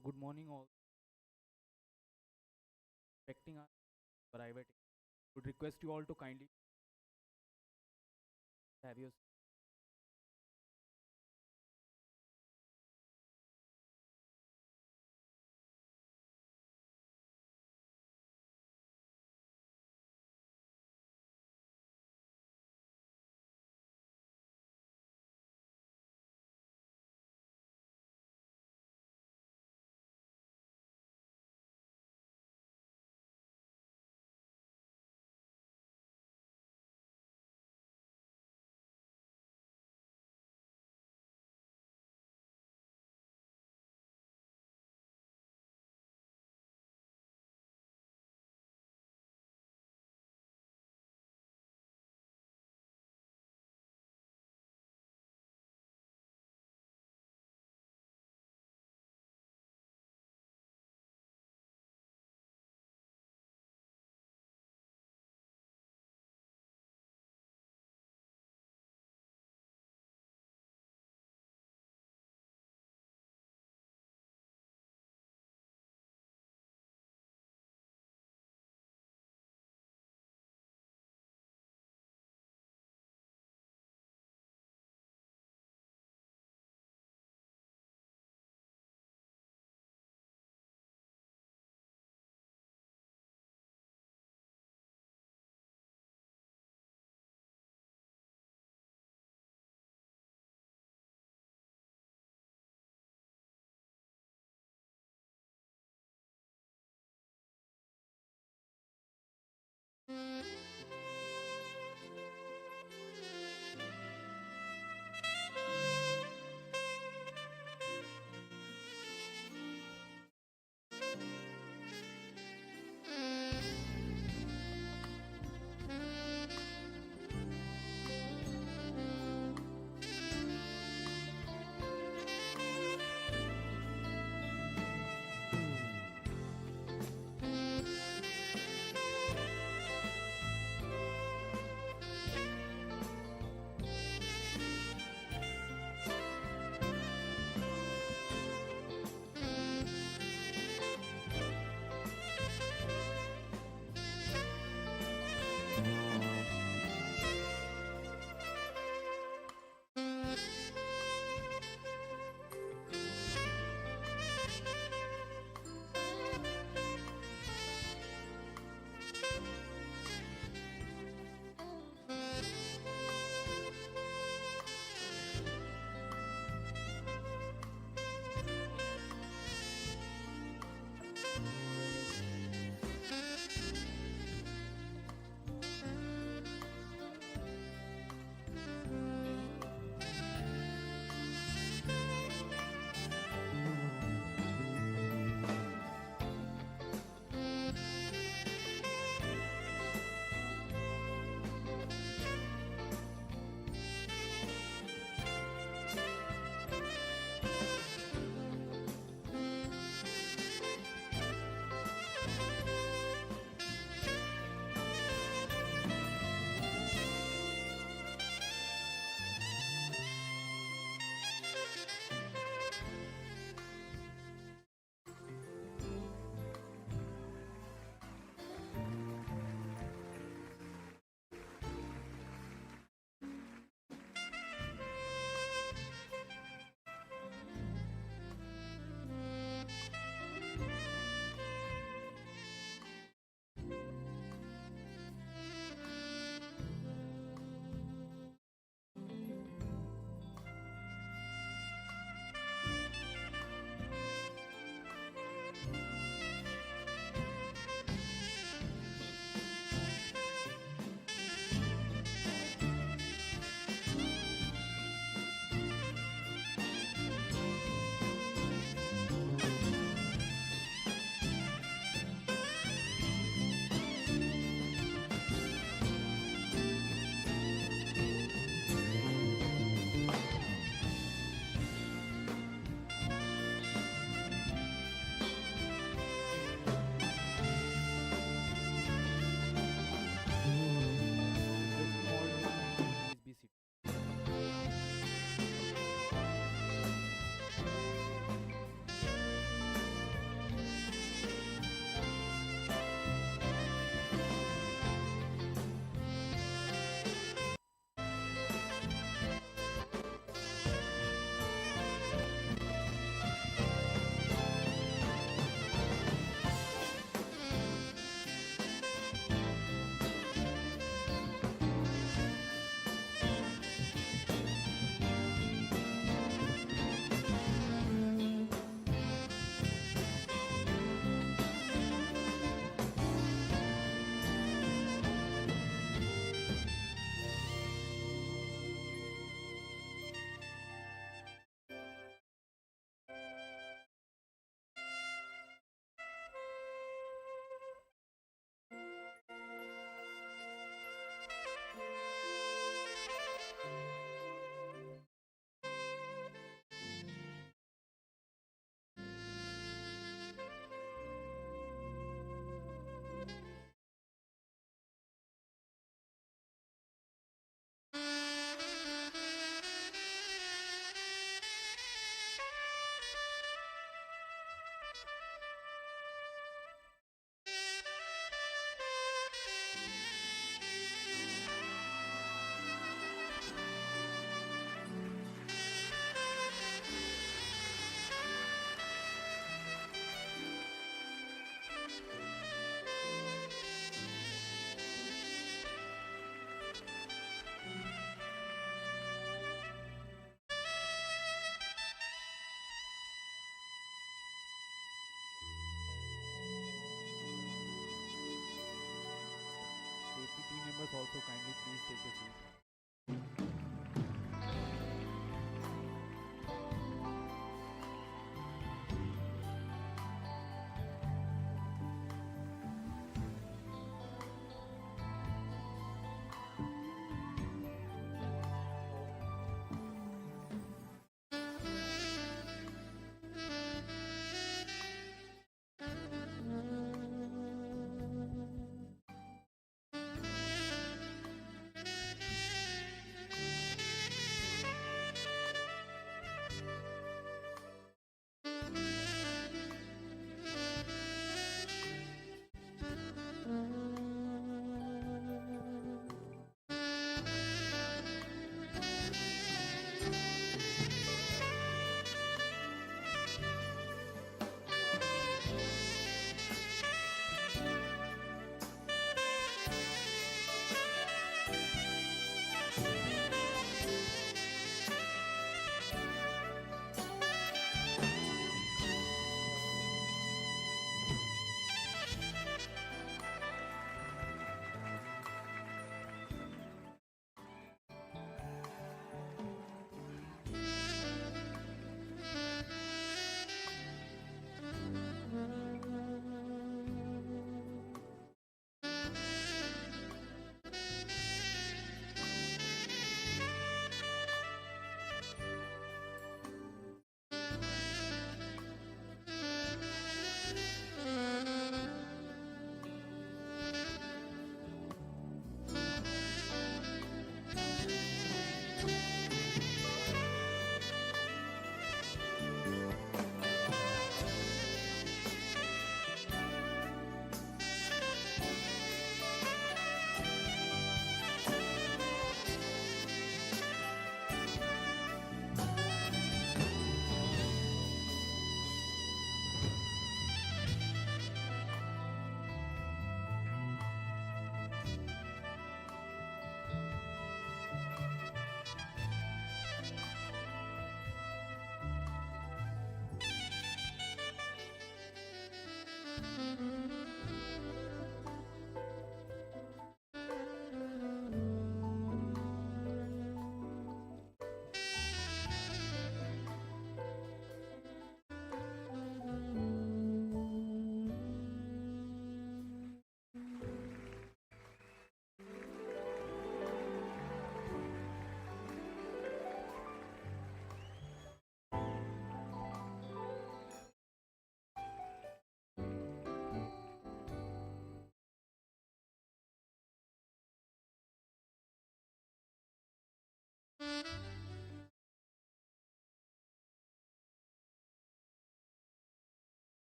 So good morning all. Expecting our private. Would request you all to kindly have your.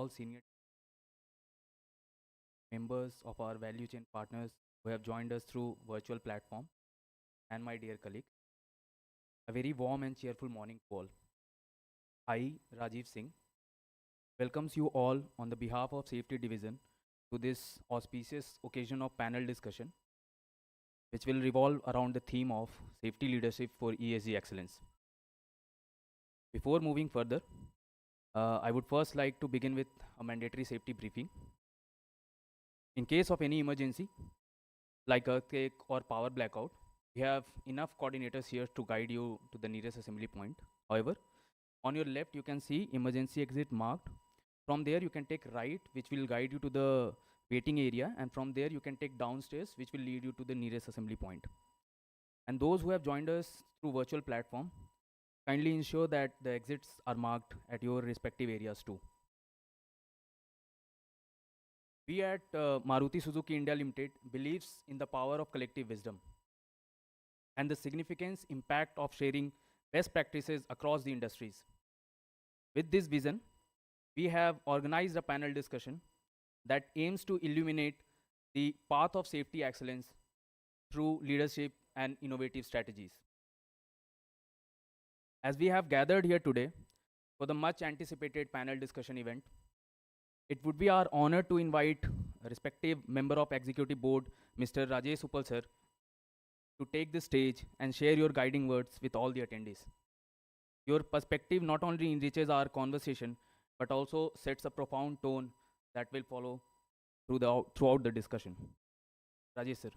all senior members of our value chain partners who have joined us through virtual platform, and my dear colleague. A very warm and cheerful morning to all. I, Rajiv Singh, welcomes you all on the behalf of Safety Division to this auspicious occasion of panel discussion, which will revolve around the theme of safety leadership for ESG excellence. Before moving further, I would first like to begin with a mandatory safety briefing. In case of any emergency, like earthquake or power blackout, we have enough coordinators here to guide you to the nearest assembly point. However, on your left, you can see emergency exit marked. From there, you can take right, which will guide you to the waiting area, and from there, you can take downstairs, which will lead you to the nearest assembly point. And those who have joined us through virtual platform, kindly ensure that the exits are marked at your respective areas too. We at Maruti Suzuki India Limited believes in the power of collective wisdom and the significance impact of sharing best practices across the industries. With this vision, we have organized a panel discussion that aims to illuminate the path of safety excellence through leadership and innovative strategies. As we have gathered here today for the much anticipated panel discussion event, it would be our honor to invite a respective member of Executive Board, Mr. Rajesh Uppal sir, to take the stage and share your guiding words with all the attendees. Your perspective not only enriches our conversation, but also sets a profound tone that will follow throughout the discussion. Rajesh sir,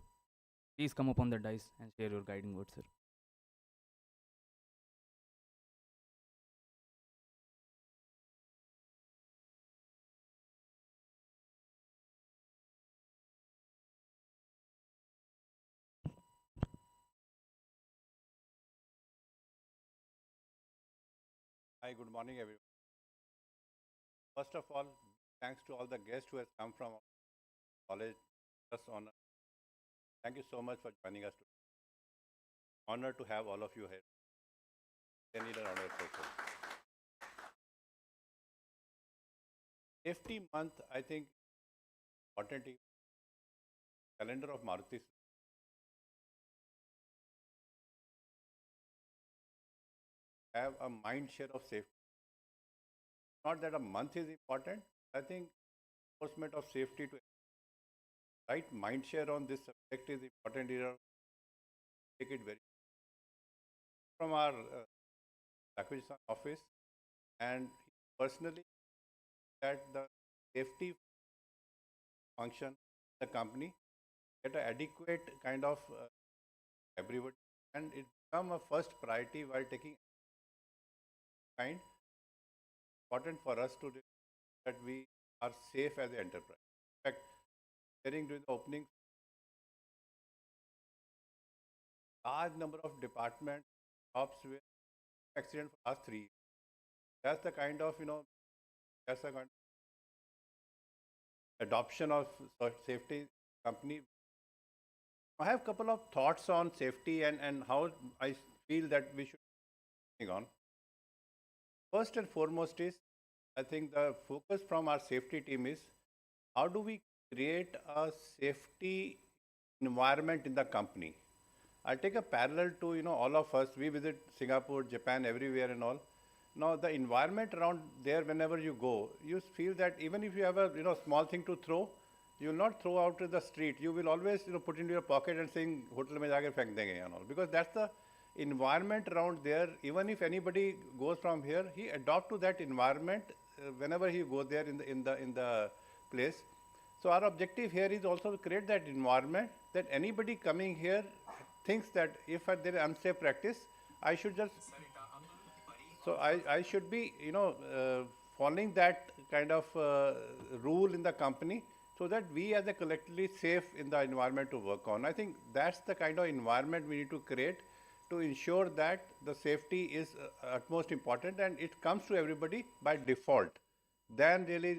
please come upon the dais and share your guiding words, sir. Hi, good morning, everyone. First of all, thanks to all the guests who have come from our college. Just honor. Thank you so much for joining us today. Honor to have all of you here. They need an honor also. Safety month, I think, important calendar of Maruti. Have a mind share of safety. Not that a month is important. I think enforcement of safety to right mind share on this subject is important. Take it very from our acquisition office, and personally that the safety function the company get an adequate kind of everybody, and it become a first priority while taking kind important for us to that we are safe as an enterprise. In fact, sharing during the opening, large number of department jobs with accident for last 3 years. That's the kind of that's the kind of adoption of safety company. I have a couple of thoughts on safety and how I feel that we should think on. First and foremost is, I think the focus from our safety team is how do we create a safety environment in the company. I'll take a parallel to all of us. We visit Singapore, Japan, everywhere and all. Now the environment around there, whenever you go, you feel that even if you have a small thing to throw, you will not throw out to the street. You will always put into your pocket and saying hotel mein jaake fek denge and all, because that's the environment around there. Even if anybody goes from here, he adopt to that environment whenever he goes there in the place. So our objective here is also to create that environment that anybody coming here thinks that if there is unsafe practice, I should just I should be following that kind of rule in the company, so that we as a collectively safe in the environment to work on. I think that's the kind of environment we need to create to ensure that the safety is utmost important, and it comes to everybody by default. Then really,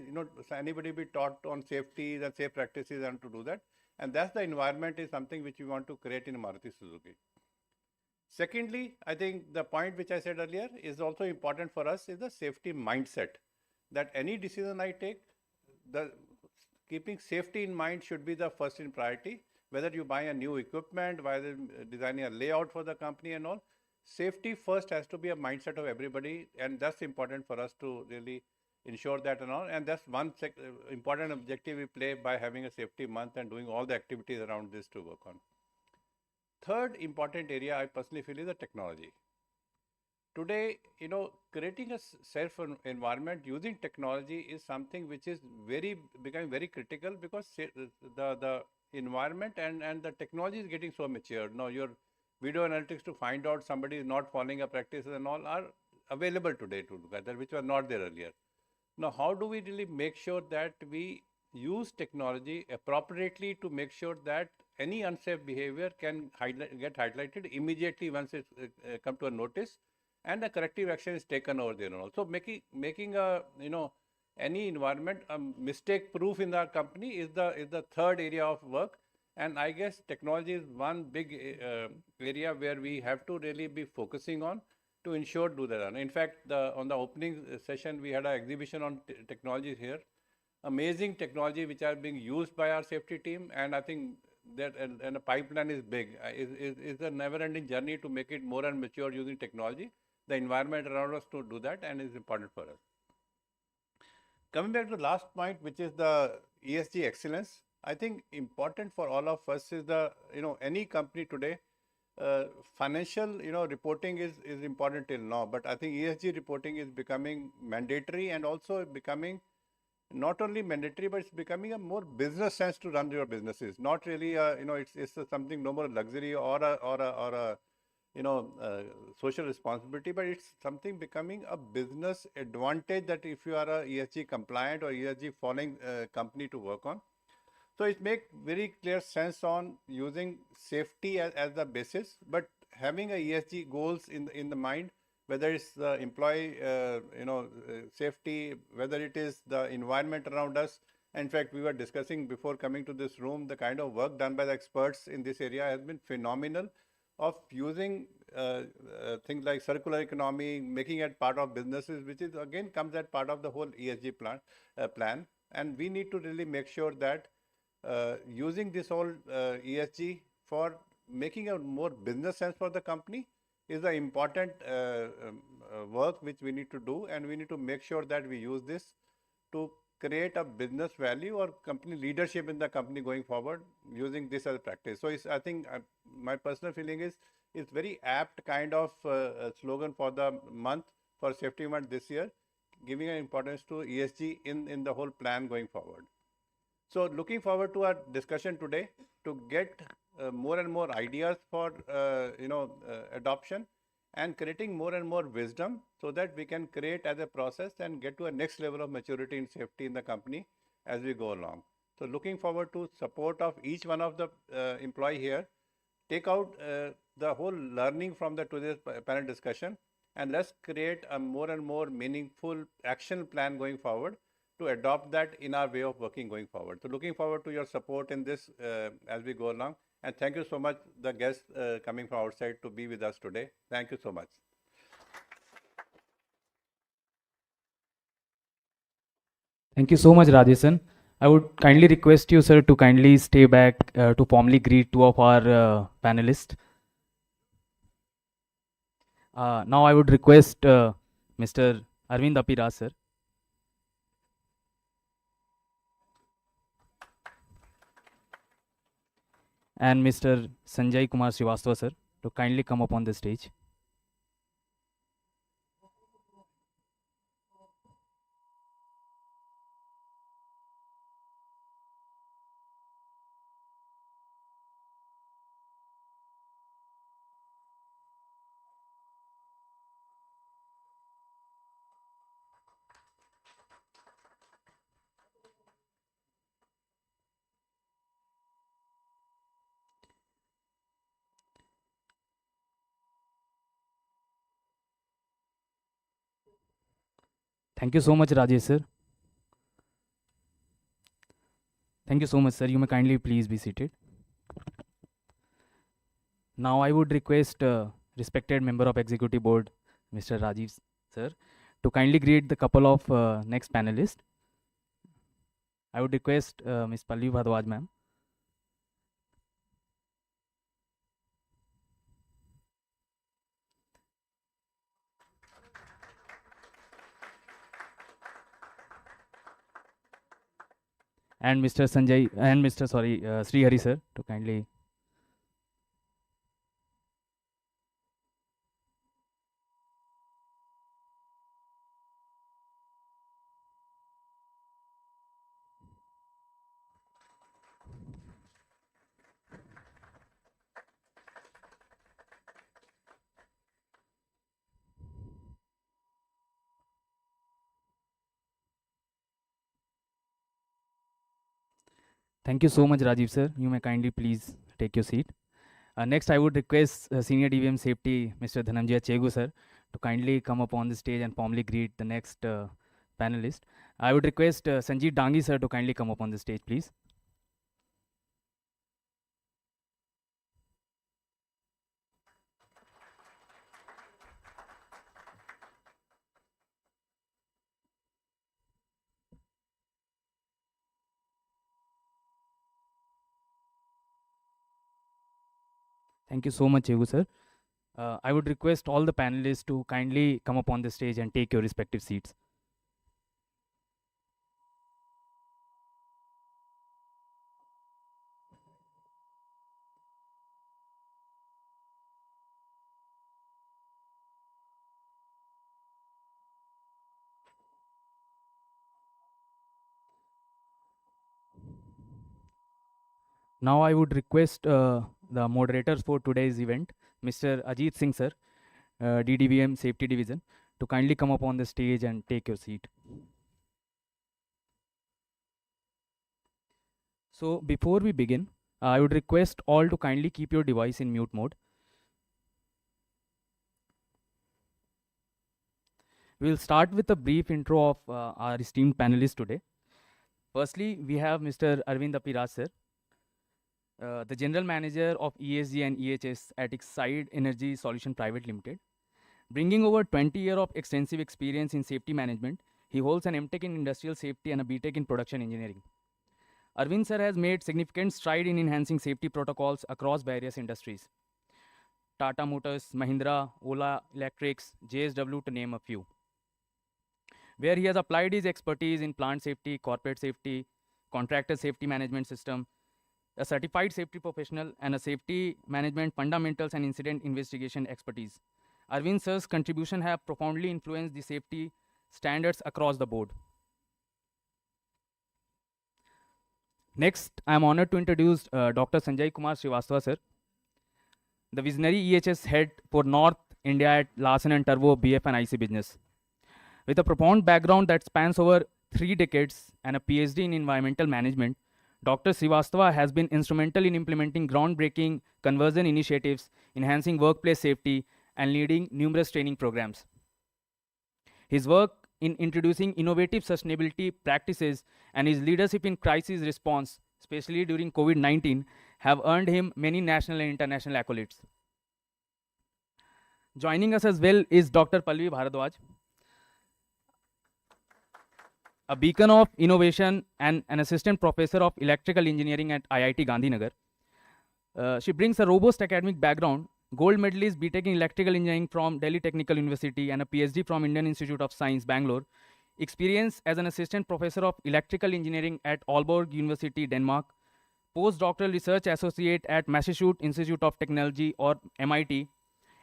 anybody be taught on safety and safe practices and to do that. And that's the environment is something which we want to create in Maruti Suzuki. Secondly, I think the point which I said earlier is also important for us is the safety mindset. that any decision I take, the keeping safety in mind should be the first in priority. Whether you buy a new equipment, whether designing a layout for the company and all, safety first has to be a mindset of everybody, and that's important for us to really ensure that and all. And that's one important objective we play by having a safety month and doing all the activities around this to work on. Third important area I personally feel is the technology. Today, creating a safe environment using technology is something which is becoming very critical, because the environment and the technology is getting so mature. Now, your video analytics to find out somebody is not following a practices and all are available today together, which were not there earlier. Now, how do we really make sure that we use technology appropriately to make sure that any unsafe behavior can get highlighted immediately once it's come to a notice, and a corrective action is taken over there and also making a any environment mistake proof in the company is the third area of work. And I guess technology is one big area where we have to really be focusing on to ensure do that. In fact, on the opening session we had an exhibition on technologies here, amazing technology which are being used by our safety team, and I think that and the pipeline is big. Is a never-ending journey to make it more and mature using technology, the environment around us to do that, and is important for us. Coming back to the last point, which is the ESG excellence, I think important for all of us is any company today, financial reporting is important till now, but I think ESG reporting is becoming mandatory, and also becoming not only mandatory, but it's becoming a more business sense to run your businesses. Not really, it's something no more luxury or a social responsibility, but it's something becoming a business advantage that if you are a ESG compliant or ESG following company to work on. So it makes very clear sense on using safety as the basis, but having a ESG goals in the mind, whether it's the employee safety, whether it is the environment around us. In fact, we were discussing before coming to this room, the kind of work done by the experts in this area has been phenomenal, of using things like circular economy, making it part of businesses, which is again comes as part of the whole ESG plan. And we need to really make sure that using this whole ESG for making a more business sense for the company is the important work which we need to do, and we need to make sure that we use this to create a business value or company leadership in the company going forward using this as a practice. So I think my personal feeling is it's very apt kind of slogan for the month, for safety month this year, giving an importance to ESG in the whole plan going forward. So looking forward to our discussion today to get more and more ideas for adoption, and creating more and more wisdom, so that we can create as a process and get to a next level of maturity in safety in the company as we go along. So looking forward to support of each one of the employee here. Take out the whole learning from the today's panel discussion, and let's create a more and more meaningful action plan going forward to adopt that in our way of working going forward. So looking forward to your support in this as we go along. And thank you so much, the guests coming from outside to be with us today. Thank you so much. Thank you so much, Rajesan. I would kindly request you, sir, to kindly stay back to formally greet two of our panelists. Now I would request Mr. Arvind Apira, sir. And Mr. Sanjay Kumar Srivastava, sir, to kindly come up on the stage. Thank you so much, Rajesh, sir. Thank you so much, sir. You may kindly please be seated. Now I would request respected member of Executive Board, Mr. Rajiv, sir, to kindly greet the couple of next panelists. I would request Ms. Pallavi Bhardwaj ma'am. And Mr. Sanjay and Mr. Sri Hari sir to kindly. Thank you so much, Rajiv sir. You may kindly please take your seat. Next, I would request Senior DVM Safety, Mr. Dhananjay Chegu sir, to kindly come up on the stage and formally greet the next panelist. I would request Sanjeev Dangi sir to kindly come up on the stage, please. Thank you so much, Chegu sir. I would request all the panelists to kindly come up on the stage and take your respective seats. Now I would request the moderators for today's event, Mr. Ajit Singh sir, DDVM Safety Division, to kindly come up on the stage and take your seat. So before we begin, I would request all to kindly keep your device in mute mode. We'll start with a brief intro of our esteemed panelists today. Firstly, we have Mr. Arvind Apiraj sir, the General Manager of ESG and EHS at Exide Energy Solution Private Limited. Bringing over 20 years of extensive experience in safety management, he holds an MTech in Industrial Safety and a BTech in Production Engineering. Arvind sir has made significant stride in enhancing safety protocols across various industries. Tata Motors, Mahindra, Ola Electrics, JSW to name a few, where he has applied his expertise in plant safety, corporate safety, contractor safety management system, a certified safety professional, and a safety management fundamentals and incident investigation expertise. Arvind sir's contribution have profoundly influenced the safety standards across the board. Next, I am honored to introduce Dr. Sanjay Kumar Srivastava sir, the visionary EHS head for North India at Larsen & Turbo BF and IC business. With a profound background that spans over 3 decades and a PhD in environmental management, Dr. Srivastava has been instrumental in implementing groundbreaking conversion initiatives, enhancing workplace safety, and leading numerous training programs. His work in introducing innovative sustainability practices and his leadership in crisis response, especially during COVID-19, have earned him many national and international accolades. Joining us as well is Dr. Pallavi Bhardwaj, a beacon of innovation and an assistant professor of electrical engineering at IIT Gandhinagar. She brings a robust academic background, gold medalist BTech in electrical engineering from Delhi Technical University and a PhD from Indian Institute of Science, Bangalore. Experience as an assistant professor of electrical engineering at Aalborg University, Denmark. Postdoctoral research associate at Massachusetts Institute of Technology or MIT,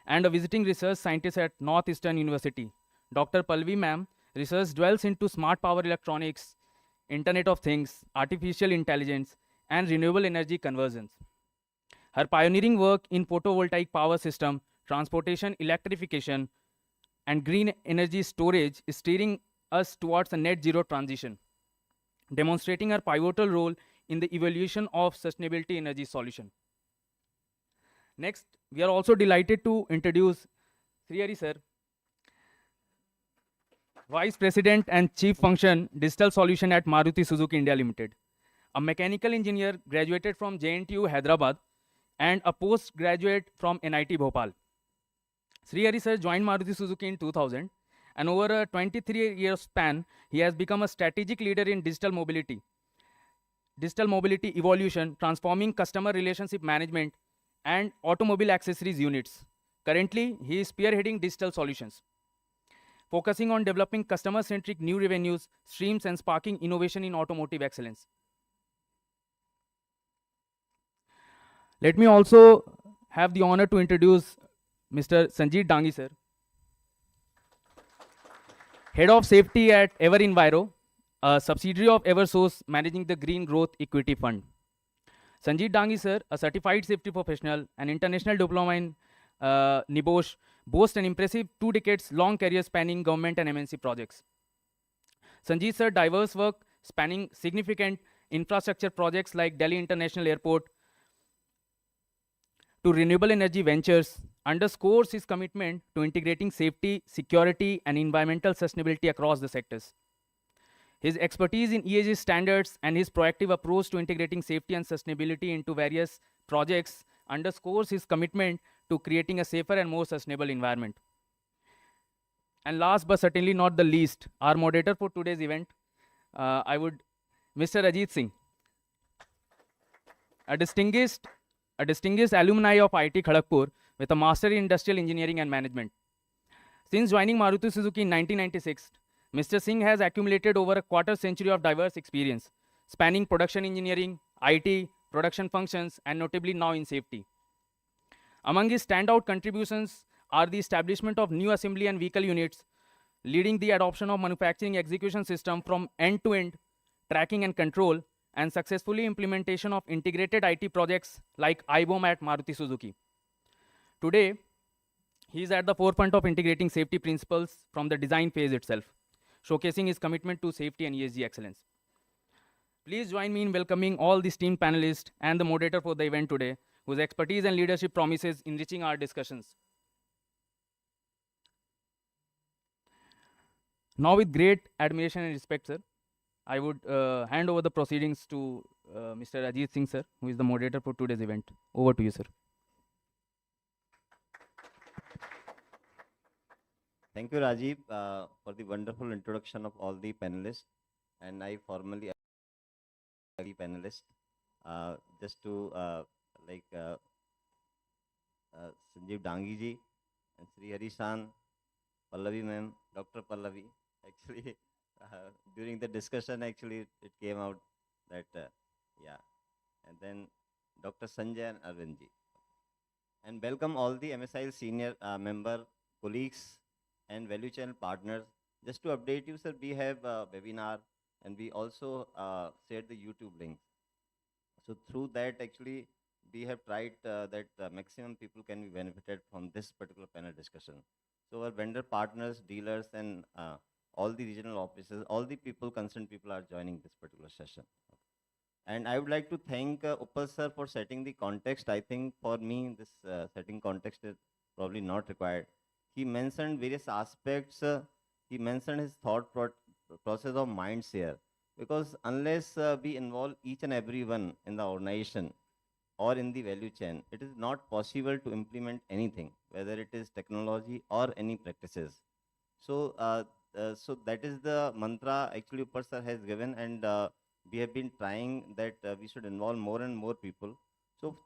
and a visiting research scientist at Northeastern University. Dr. Pallavi ma'am research dwells into smart power electronics, Internet of Things, artificial intelligence, and renewable energy conversions. Her pioneering work in photovoltaic power system, transportation electrification, and green energy storage is steering us towards a net zero transition, demonstrating her pivotal role in the evolution of sustainability energy solution. Next, we are also delighted to introduce Sri Hari sir, Vice President and Chief Function Digital Solution at Maruti Suzuki India Limited. A mechanical engineer graduated from JNTU Hyderabad and a postgraduate from NIT Bhopal. Sri Hari sir joined Maruti Suzuki in 2000 And over a 23-year span, he has become a strategic leader in digital mobility evolution, transforming customer relationship management and automobile accessories units. Currently, he is spearheading digital solutions, focusing on developing customer-centric new revenues streams and sparking innovation in automotive excellence. Let me also have the honor to introduce Mr. Sanjeev Dangi, sir, Head of Safety at EverEnviro, a subsidiary of Eversource managing the Green Growth Equity Fund. Sanjeev Dangi, sir, a certified safety professional, an international diploma in NIBOSH, boasts an impressive 2 decades long career spanning government and MNC projects. Sanjeev, sir, diverse work spanning significant infrastructure projects like Delhi International Airport to renewable energy ventures underscores his commitment to integrating safety, security, and environmental sustainability across the sectors. His expertise in ESG standards and his proactive approach to integrating safety and sustainability into various projects underscores his commitment to creating a safer and more sustainable environment. And last but certainly not the least, our moderator for today's event, Mr. Ajit Singh, a distinguished alumni of IIT Kharagpur with a Master in Industrial Engineering and Management. Since joining Maruti Suzuki in 1996, Mr. Singh has accumulated over a quarter century of diverse experience, spanning production engineering, IT, production functions, and notably now in safety. Among his standout contributions are the establishment of new assembly and vehicle units, leading the adoption of manufacturing execution system from end-to-end tracking and control, and successfully implementation of integrated IT projects like IBOM at Maruti Suzuki. Today, he is at the forefront of integrating safety principles from the design phase itself, showcasing his commitment to safety and ESG excellence. Please join me in welcoming all the esteemed panelists and the moderator for the event today, whose expertise and leadership promises enriching our discussions. Now, with great admiration and respect, sir, I would hand over the proceedings to Mr. Ajit Singh, sir, who is the moderator for today's event. Over to you, sir. Thank you, Rajiv, for the wonderful introduction of all the panelists. And I formally the panelists just to Sanjeev Dangi ji and Sri Harishan, Pallavi ma'am, Dr. Pallavi. Actually, during the discussion, actually, it came out that, yeah. And then Dr. Sanjay and Arvind ji. And welcome all the MSIL senior member, colleagues, and value channel partners. Just to update you, sir, we have a webinar and we also shared the YouTube link. So through that, actually, we have tried that maximum people can be benefited from this particular panel discussion. So our vendor partners, dealers, and all the regional offices, all the people, concerned people are joining this particular session. And I would like to thank Uppal sir for setting the context. I think for me, this setting context is probably not required. He mentioned various aspects. He mentioned his thought process of minds here. Because unless we involve each and every one in the organization or in the value chain, it is not possible to implement anything, whether it is technology or any practices. So, so that is the mantra actually Uppal sir has given, and we have been trying that we should involve more and more people. So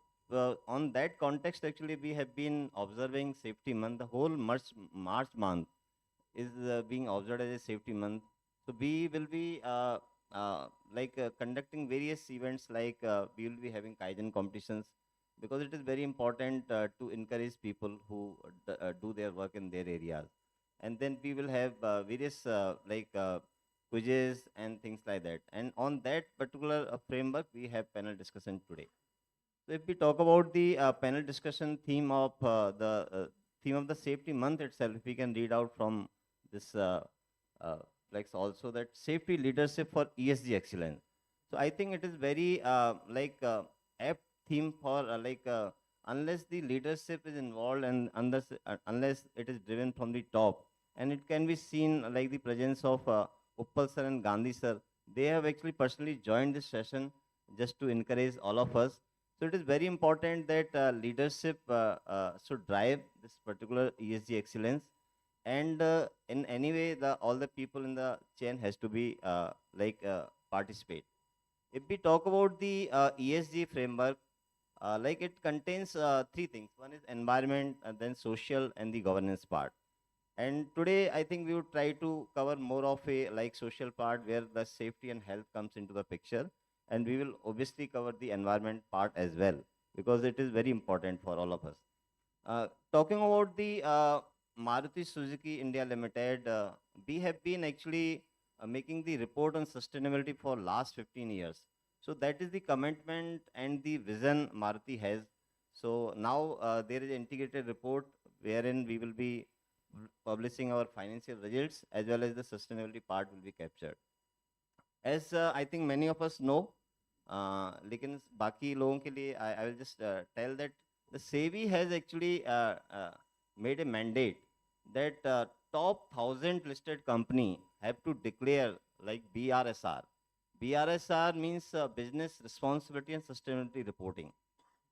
on that context, actually, we have been observing Safety Month. The whole March month is being observed as a Safety Month. So we will be conducting various events, like we will be having Kaizen competitions, because it is very important to encourage people who do their work in their areas. And then we will have various quizzes and things like that. And on that particular framework, we have panel discussion today. So if we talk about the panel discussion theme of the Safety Month itself, if we can read out from this also that safety leadership for ESG excellence. So I think it is very apt theme for unless the leadership is involved and unless it is driven from the top, and it can be seen like the presence of Uppal sir and Gandhi sir. They have actually personally joined this session just to encourage all of us. So it is very important that leadership should drive this particular ESG excellence. and in any way all the people in the chain has to be participate. If we talk about the ESG framework, like it contains three things. One is environment, and then social, and the governance part. And today, I think we would try to cover more of a like social part where the safety and health comes into the picture. And we will obviously cover the environment part as well, because it is very important for all of us. Talking about the Maruti Suzuki India Limited, we have been actually making the report on sustainability for last 15 years. So that is the commitment and the vision Maruti has. So now there is an integrated report wherein we will be publishing our financial results as well as the sustainability part will be captured. As I think many of us know, लेकिन बाकी लोगों के लिए I will just tell that the SEBI has actually made a mandate that top 1,000 listed company have to declare like BRSR. BRSR means business responsibility and sustainability reporting.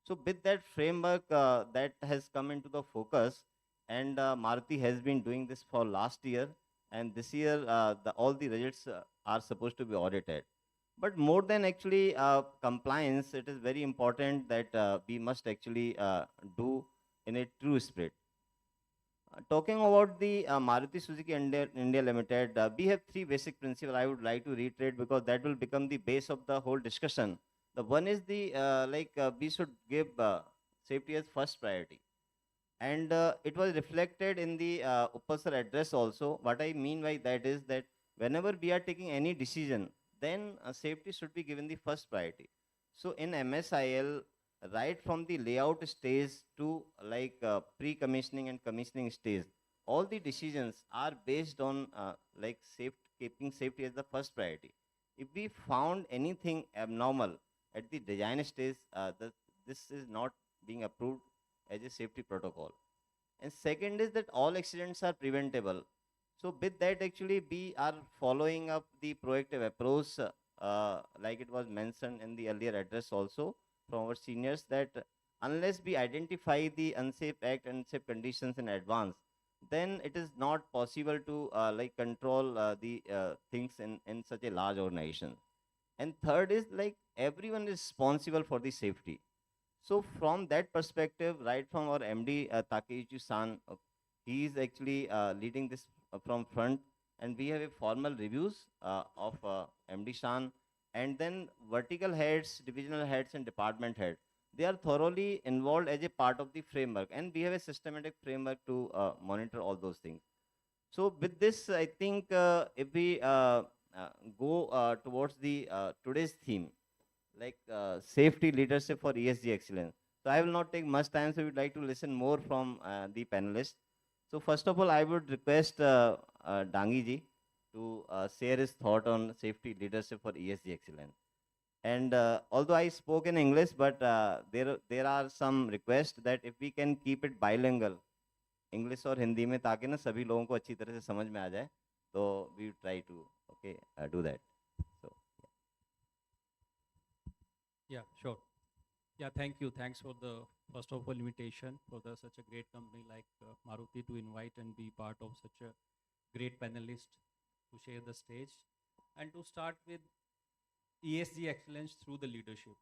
So with that framework that has come into the focus, and Maruti has been doing this for last year, and this year all the results are supposed to be audited. But more than actually compliance, it is very important that we must actually do in a true spirit. Talking about the Maruti Suzuki India Limited, we have three basic principles I would like to reiterate because that will become the base of the whole discussion. The one is the we should give safety as first priority, and it was reflected in the Upasar address also. What I mean by that is that whenever we are taking any decision, then safety should be given the first priority. So in MSIL, right from the layout stage to pre-commissioning and commissioning stage, all the decisions are based on keeping safety as the first priority. If we found anything abnormal at the design stage, this is not being approved as a safety protocol. And second is that all accidents are preventable. So with that, actually, we are following up the proactive approach, like it was mentioned in the earlier address also from our seniors, that unless we identify the unsafe act and unsafe conditions in advance, then it is not possible to control the things in such a large organization. And third is like everyone is responsible for the safety. So from that perspective, right from our MD Takeichi-san, he is actually leading this from front, and we have a formal reviews of MD-san, and then vertical heads, divisional heads, and department head. They are thoroughly involved as a part of the framework, and we have a systematic framework to monitor all those things. So with this, I think if we go towards the today's theme, like safety leadership for ESG excellence. So I will not take much time, so we'd like to listen more from the panelists. So first of all, I would request Dangi ji to share his thought on safety leadership for ESG excellence. And although I spoke in English, but there are some requests that if we can keep it bilingual, English और हिंदी में, ताकि ना सभी लोगों को अच्छी तरह से समझ में आ जाए, तो we try to okay do that. So yeah, sure. Yeah, thank you. Thanks for the first of all invitation for such a great company like Maruti to invite and be part of such a great panelist to share the stage and to start with ESG excellence through the leadership.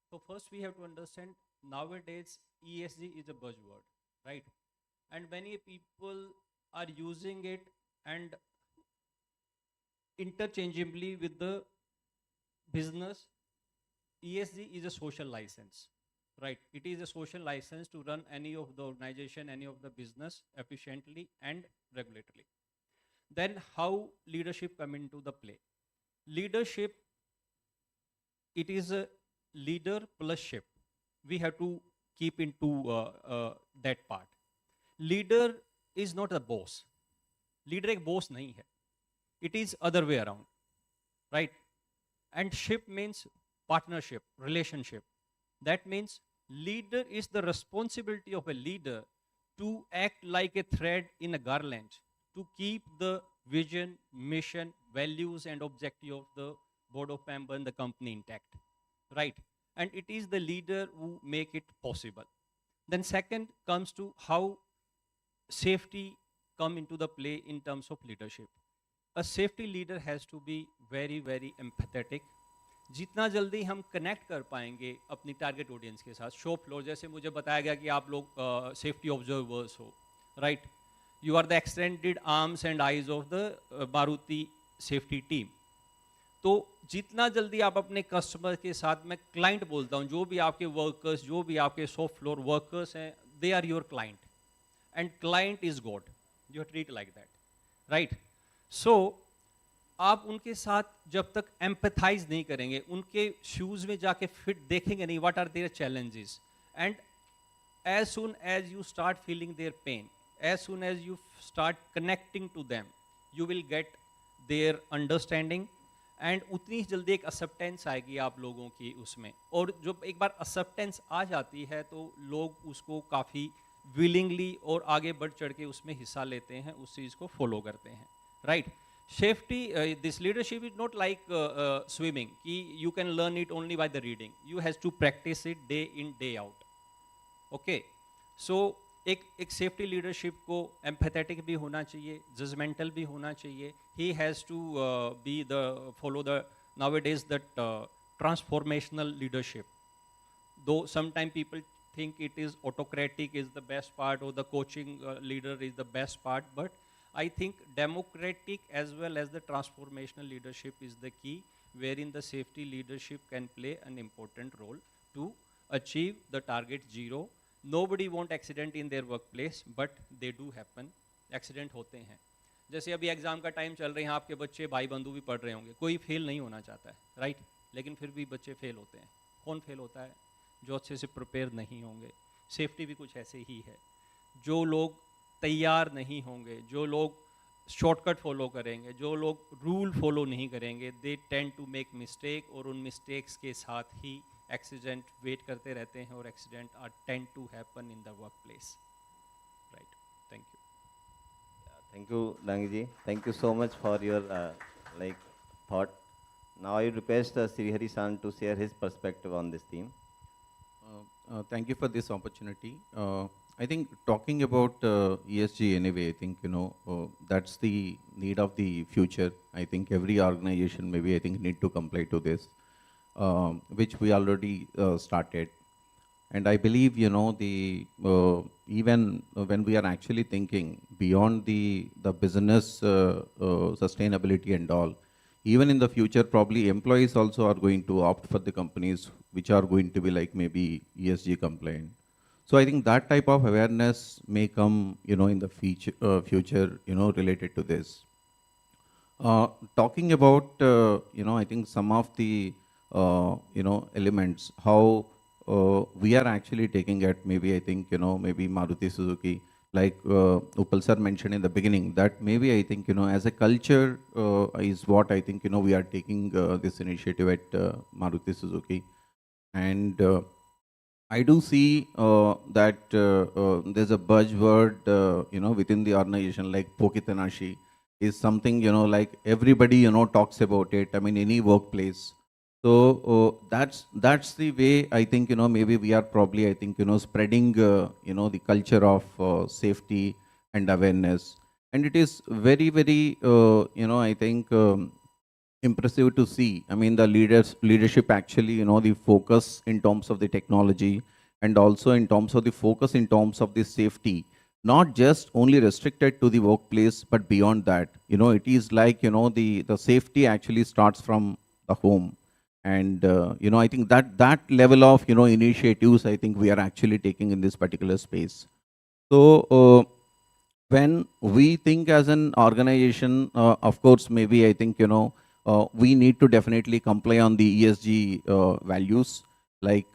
So first we have to understand nowadays ESG is a buzzword, right? And many people are using it and interchangeably with the business. ESG is a social license, right? It is a social license to run any of the organization, any of the business efficiently and regularly. Then how leadership come into the play? Leadership, it is a leader plus ship. We have to keep into that part. Leader is not a boss. Leader एक boss नहीं है. It is other way around, right? And ship means partnership, relationship. That means leader is the responsibility of a leader to act like a thread in a garland, to keep the vision, mission, values and objective of the board of members and the company intact, right? And it is the leader who make it possible. Then second comes to how safety come into the play in terms of leadership. A safety leader has to be very, very empathetic. जितना जल्दी हम connect कर पाएंगे अपनी target audience के साथ, show floor, जैसे मुझे बताया गया कि आप लोग सेफ्टी ऑब्जर्वर्स हो, right? You are the extended arms and eyes of the Maruti safety team. तो जितना जल्दी आप अपने कस्टमर के साथ, मैं क्लाइंट बोलता हूँ, जो भी आपके वर्कर्स, जो भी आपके शॉप फ्लोर वर्कर्स हैं, they are your client, and client is God. You treat like that, right? So आप उनके साथ जब तक एम्पथाइज नहीं करेंगे, उनके शूज में जाके फिट देखेंगे नहीं, what are their challenges, and as soon as you start feeling their pain, as soon as you start connecting to them, you will get their understanding, and उतनी ही जल्दी एक एक्सेप्टेंस आएगी आप लोगों की उसमें. और जब एक बार एक्सेप्टेंस आ जाती है तो लोग उसको काफ़ी विलिंगली और आगे बढ़ चढ़ के उसमें हिस्सा लेते हैं, उस चीज़ को फॉलो करते हैं, right? Safety, this leadership is not like swimming कि you can learn it only by the reading. You has to practice it day in day out. Okay, so एक सेफ्टी लीडरशिप को एम्पैथेटिक भी होना चाहिए, judgemental भी होना चाहिए. He has to be the follow the nowadays that transformational leadership. Though sometimes people think it is autocratic is the best part, or the coaching leader is the best part, but I think democratic as well as the transformational leadership is the key, wherein the safety leadership can play an important role to achieve the target zero. Nobody want accident in their workplace, but they do happen. Accident होते हैं. जैसे अभी exam का time चल रहे हैं, आपके बच्चे भाई बंधु भी पढ़ रहे होंगे, कोई फेल नहीं होना चाहता है, राइट? लेकिन फिर भी बच्चे फेल होते हैं. कौन फेल होता है? जो अच्छे से प्रिपेयर नहीं होंगे. सेफ्टी भी कुछ ऐसे ही है. जो लोग तैयार नहीं होंगे, जो लोग शॉर्टकट फॉलो करेंगे, जो लोग रूल फॉलो नहीं करेंगे, they tend to make mistake, और उन मिस्टेक्स के साथ ही एक्सीडेंट वेट करते रहते हैं, और accident are tend to happen in the work place, right? Thank you. Thank you, Dangi ji. Thank you so much for your thought. Now I request Sri Hari San to share his perspective on this theme. Thank you for this opportunity. I think talking about ESG anyway, I think, that's the need of the future. I think every organization maybe, I think, need to comply to this, which we already started. And I believe, even when we are actually thinking beyond the business sustainability and all, even in the future, probably employees also are going to opt for the companies which are going to be like maybe ESG compliant. So I think that type of awareness may come, in the future, related to this. Talking about, I think some of the, elements, how we are actually taking at maybe, I think, maybe Maruti Suzuki, like Upal sir mentioned in the beginning, that maybe I think, as a culture is what I think, we are taking this initiative at Maruti Suzuki. And I do see that there's a buzzword, within the organization, like Pokitanashi is something, like everybody, talks about it. I mean, any workplace. So that's the way I think, maybe we are probably, I think, spreading, the culture of safety and awareness. And it is very, very, I think, impressive to see. I mean, the leadership actually, the focus in terms of the technology, and also in terms of the focus in terms of the safety, not just only restricted to the workplace, but beyond that. It is like, the safety actually starts from the home. And, I think that level of, initiatives, I think we are actually taking in this particular space. So when we think as an organization, of course, maybe I think, we need to definitely comply on the ESG values. Like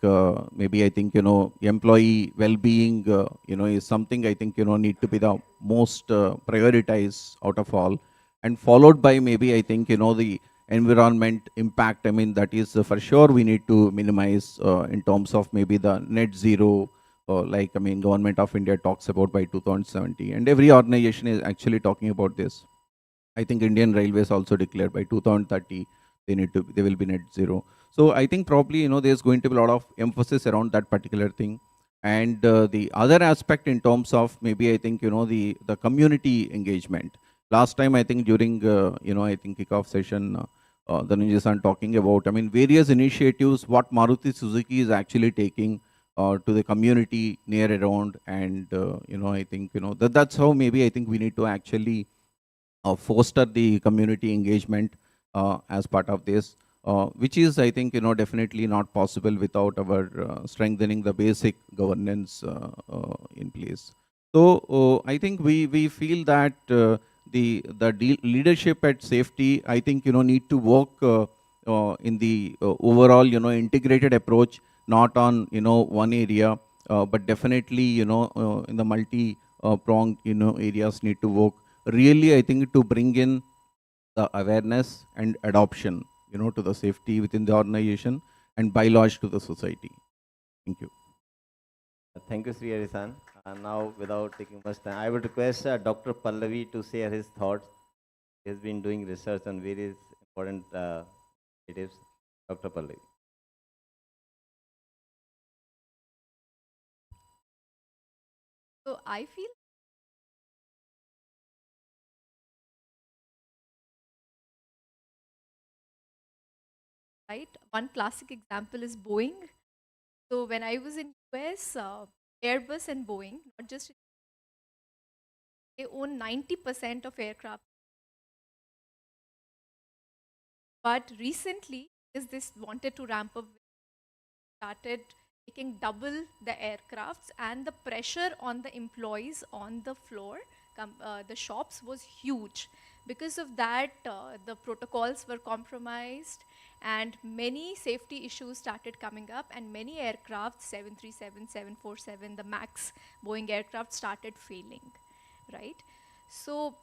maybe I think, employee well-being, is something I think, need to be the most prioritized out of all. And followed by maybe I think, the environment impact. I mean, that is for sure we need to minimize in terms of maybe the net zero, like, I mean, Government of India talks about by 2070. And every organization is actually talking about this. I think Indian Railways also declared by 2030, they will be net zero. So I think probably, there's going to be a lot of emphasis around that particular thing. And the other aspect in terms of maybe I think, the community engagement. Last time I think during, I think kickoff session, Dhananjay-san talking about, I mean, various initiatives, what Maruti Suzuki is actually taking to the community near around. And, I think, that's how maybe I think we need to actually foster the community engagement as part of this, which is, I think, definitely not possible without our strengthening the basic governance in place. So I think we feel that the leadership at safety, I think, need to work in the overall, integrated approach, not on, one area, but definitely, in the multi pronged, areas need to work really, I think, to bring in the awareness and adoption, to the safety within the organization and by large to the society. Thank you. Thank you, Sri Harisan. Now, without taking much time, I would request Dr. Pallavi to share his thoughts. He has been doing research on various important initiatives. Dr. Pallavi. So I feel right. One classic example is Boeing. So when I was in US, Airbus and Boeing, not just they own 90% of aircraft. But recently, is this wanted to ramp up, started making double the aircrafts, and the pressure on the employees on the floor, the shops, was huge. Because of that, the protocols were compromised, and many safety issues started coming up, and many aircraft, 737, 747, the MAX Boeing aircraft, started failing, right? So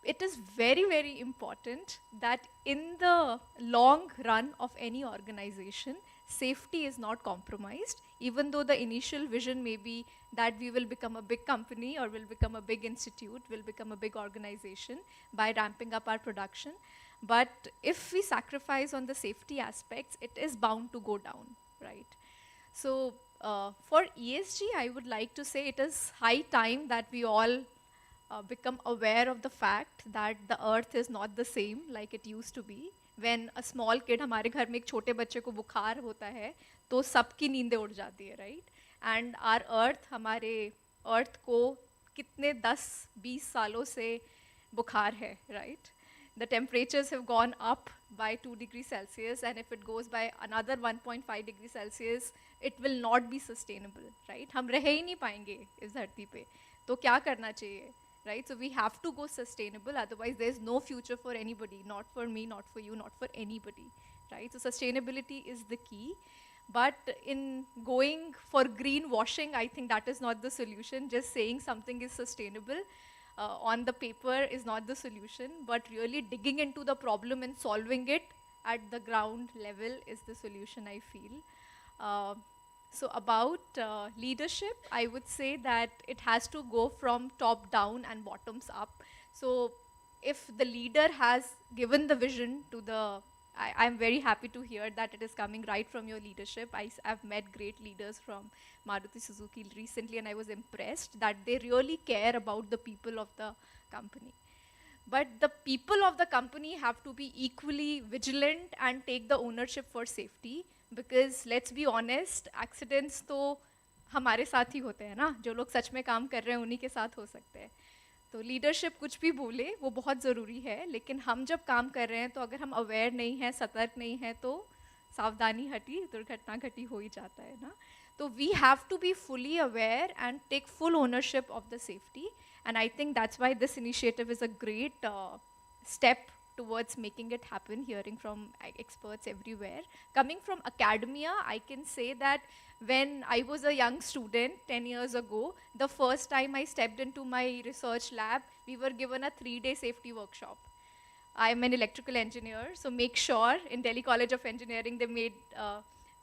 it is very, very important that in the long run of any organization, safety is not compromised, even though the initial vision may be that we will become a big company or will become a big institute, will become a big organization by ramping up our production. But if we sacrifice on the safety aspects, it is bound to go down, right? So for ESG, I would like to say it is high time that we all become aware of the fact that the earth is not the same like it used to be. When a small kid, हमारे घर में एक छोटे बच्चे को बुखार होता है तो सबकी नींदें उड़ जाती है, right? And our earth, हमारे earth को कितने 10-20 सालों से बुखार है, right? The temperatures have gone up by 2 degrees Celsius, and if it goes by another 1.5 degrees Celsius, it will not be sustainable, right? हम रह ही नहीं पाएंगे इस धरती पे, तो क्या करना चाहिए, right? So we have to go sustainable, otherwise there's no future for anybody, not for me, not for you, not for anybody, right? So sustainability is the key. But in going for greenwashing, I think that is not the solution. Just saying something is sustainable on the paper is not the solution, but really digging into the problem and solving it at the ground level is the solution, I feel. So about leadership, I would say that it has to go from top down and bottoms up. So if the leader has given the vision to the, I'm very happy to hear that it is coming right from your leadership. I've met great leaders from Maruti Suzuki recently, and I was impressed that they really care about the people of the company. But the people of the company have to be equally vigilant and take the ownership for safety, because let's be honest, accidents तो हमारे साथ ही होते हैं ना, जो लोग सच में काम कर रहे हैं उन्हीं के साथ हो सकते हैं. तो लीडरशिप कुछ भी बोले वो बहुत ज़रूरी है, लेकिन हम जब काम कर रहे हैं तो अगर हम अवेयर नहीं हैं, सतर्क नहीं हैं, तो सावधानी हटी दुर्घटना घटी हो ही जाता है ना. तो we have to be fully aware and take full ownership of the safety. And I think that's why this initiative is a great step towards making it happen, hearing from experts everywhere. Coming from academia, I can say that when I was a young student 10 years ago, the first time I stepped into my research lab, we were given a 3-day safety workshop. I'm an electrical engineer, so make sure in Delhi College of Engineering they made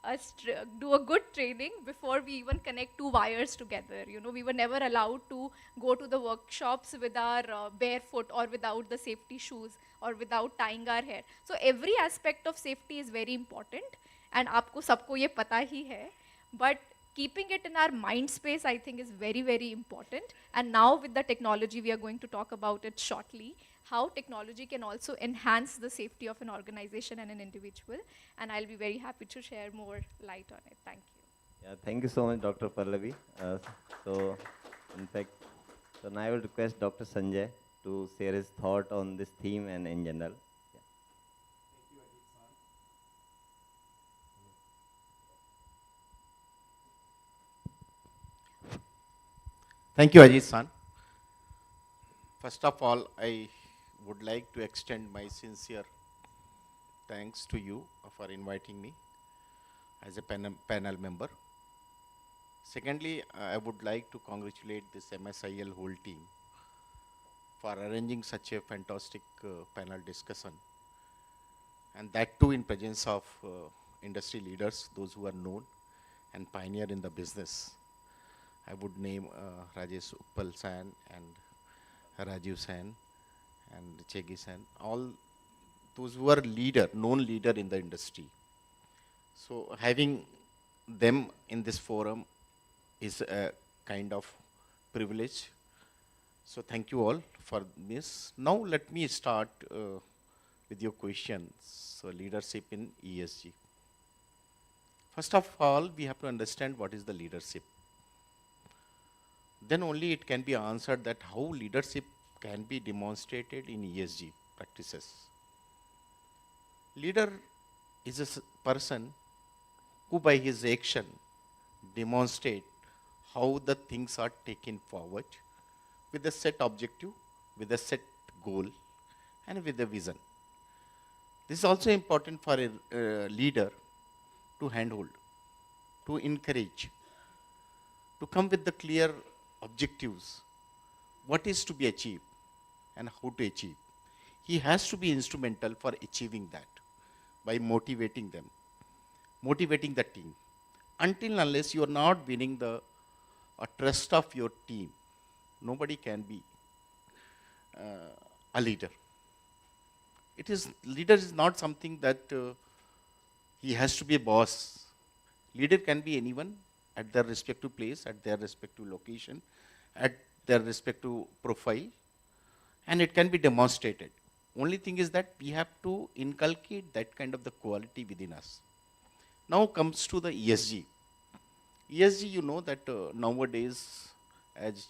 us do a good training before we even connect two wires together. You know, we were never allowed to go to the workshops with our barefoot or without the safety shoes or without tying our hair. So every aspect of safety is very important, and आपको सबको ये पता ही है. But keeping it in our mind space, I think, is very, very important. And now with the technology, we are going to talk about it shortly, how technology can also enhance the safety of an organization and an individual. And I'll be very happy to share more light on it. Thank you. Yeah, thank you so much, Dr. Pallavi. So, in fact, so now I will request Dr. Sanjay to share his thought on this theme and in general. Yeah. Thank you, Ajit San. First of all, I would like to extend my sincere thanks to you for inviting me as a panel member. Secondly, I would like to congratulate this MSIL whole team for arranging such a fantastic panel discussion, and that too in presence of industry leaders, those who are known and pioneer in the business. I would name Rajesh Uppal San and Rajiv San and Chegi San, all those who are known leader in the industry. So having them in this forum is a kind of privilege. So thank you all for this. Now let me start with your questions. So leadership in ESG. First of all, we have to understand what is the leadership. Then only it can be answered that how leadership can be demonstrated in ESG practices. Leader is a person who by his action demonstrate how the things are taken forward with a set objective, with a set goal, and with a vision. This is also important for a leader to handhold, to encourage, to come with the clear objectives, what is to be achieved and how to achieve. He has to be instrumental for achieving that by motivating them, motivating the team. Until unless you are not winning the trust of your team, nobody can be a leader. Leader is not something that he has to be a boss. Leader can be anyone at their respective place, at their respective location, at their respective profile, and it can be demonstrated. Only thing is that we have to inculcate that kind of the quality within us. Now comes to the ESG. ESG, you know that nowadays, as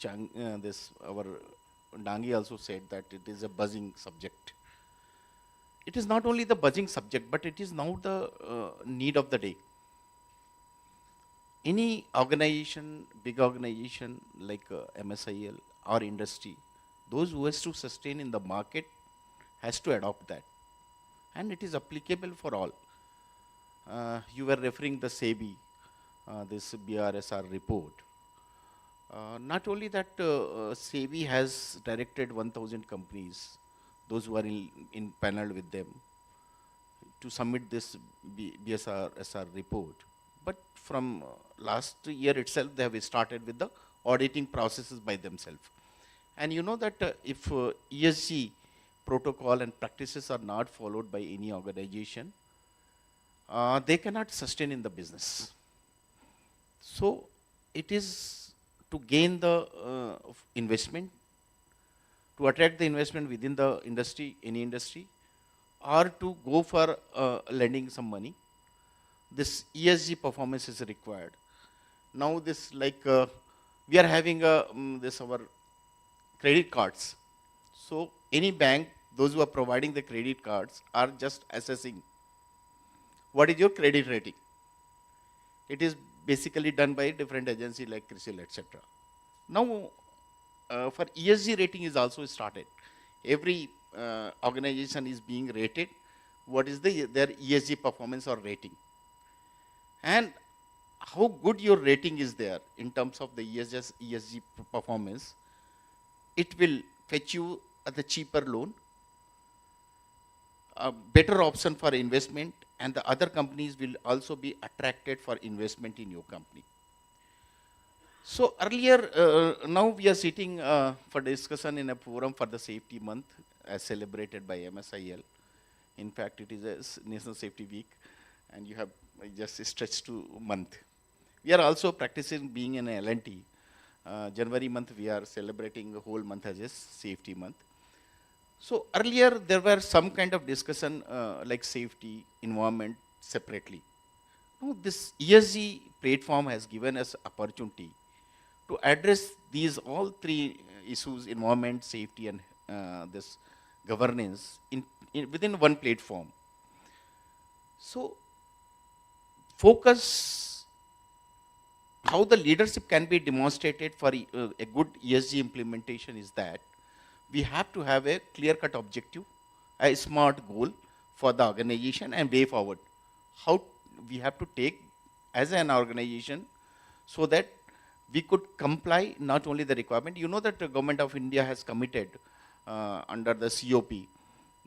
our Dangi also said, that it is a buzzing subject. It is not only the buzzing subject, but it is now the need of the day. Any organization, big organization like MSIL or industry, those who has to sustain in the market has to adopt that. And it is applicable for all. You were referring the SEBI, this BRSR report. Not only that, SEBI has directed 1,000 companies, those who are in panel with them, to submit this BSRSR report. But from last year itself, they have started with the auditing processes by themselves. And you know that if ESG protocol and practices are not followed by any organization, they cannot sustain in the business. So it is to gain the investment, to attract the investment within the industry, any industry, or to go for lending some money. This ESG performance is required. Now this we are having this our credit cards. So any bank, those who are providing the credit cards are just assessing what is your credit rating. It is basically done by different agency like CRISIL, etc. Now for ESG rating is also started. Every organization is being rated. What is their ESG performance or rating? And how good your rating is there in terms of the ESG performance, it will fetch you the cheaper loan, a better option for investment, and the other companies will also be attracted for investment in your company. So earlier, now we are sitting for discussion in a forum for the safety month as celebrated by MSIL. In fact, it is a National Safety Week, and you have just stretched to month. We are also practicing being in L&T. January month we are celebrating the whole month as a safety month. So earlier there were some kind of discussion like safety, environment separately. Now this ESG platform has given us opportunity to address these all three issues: environment, safety, and this governance within one platform. So focus how the leadership can be demonstrated for a good ESG implementation is that we have to have a clear-cut objective, a smart goal for the organization and way forward. How we have to take as an organization so that we could comply not only the requirement. You know that the government of India has committed under the COP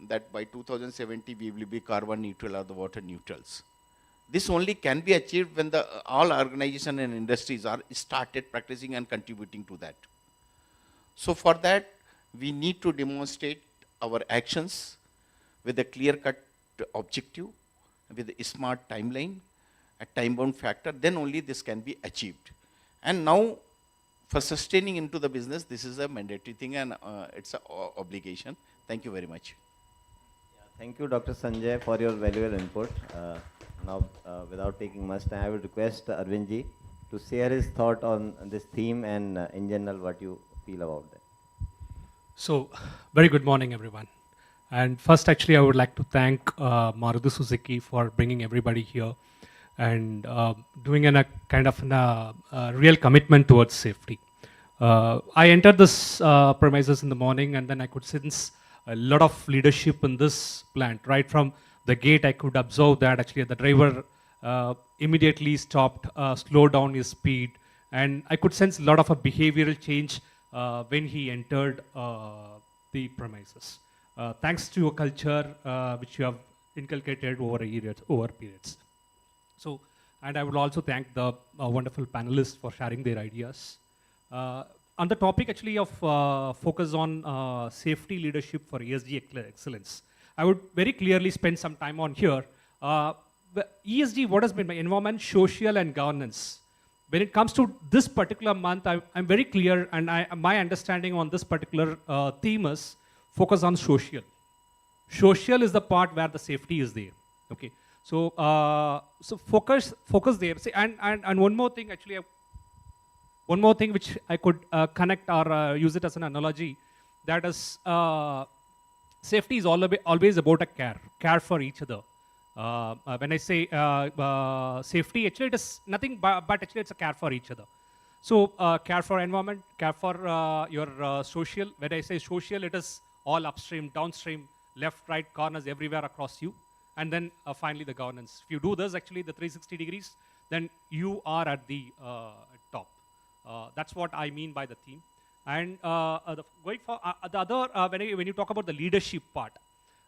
that by 2070 we will be carbon neutral or the water neutrals. This only can be achieved when the all organizations and industries are started practicing and contributing to that. So for that, we need to demonstrate our actions with a clear-cut objective, with a smart timeline, a time-bound factor, then only this can be achieved. And now, for sustaining into the business, this is a mandatory thing and it's an obligation. Thank you very much. Thank you, Dr. Sanjay, for your valuable input. Now, without taking much time, I would request Arvindji to share his thought on this theme and in general what you feel about that. So, very good morning, everyone. And first, actually, I would like to thank Maruti Suzuki for bringing everybody here and doing a kind of a real commitment towards safety. I entered this premises in the morning, and then I could sense a lot of leadership in this plant. Right from the gate, I could observe that actually the driver immediately stopped, slowed down his speed, and I could sense a lot of a behavioral change when he entered the premises. Thanks to a culture which you have inculcated over periods. So, and I would also thank the wonderful panelists for sharing their ideas. On the topic actually of focus on safety leadership for ESG excellence, I would very clearly spend some time on here. The ESG, what has been my environment, social and governance. When it comes to this particular month, I'm very clear, and my understanding on this particular theme is focus on social. Social is the part where the safety is there. Okay, so so focus there. See, and one more thing actually, one more thing which I could connect or use it as an analogy, that is safety is always about a care for each other. When I say safety, actually it is nothing but actually it's a care for each other. So care for environment, care for your social. When I say social, it is all upstream, downstream, left, right, corners, everywhere across you. And then finally the governance. If you do this actually the 360 degrees, then you are at the top. That's what I mean by the theme. And going for the other, when you talk about the leadership part,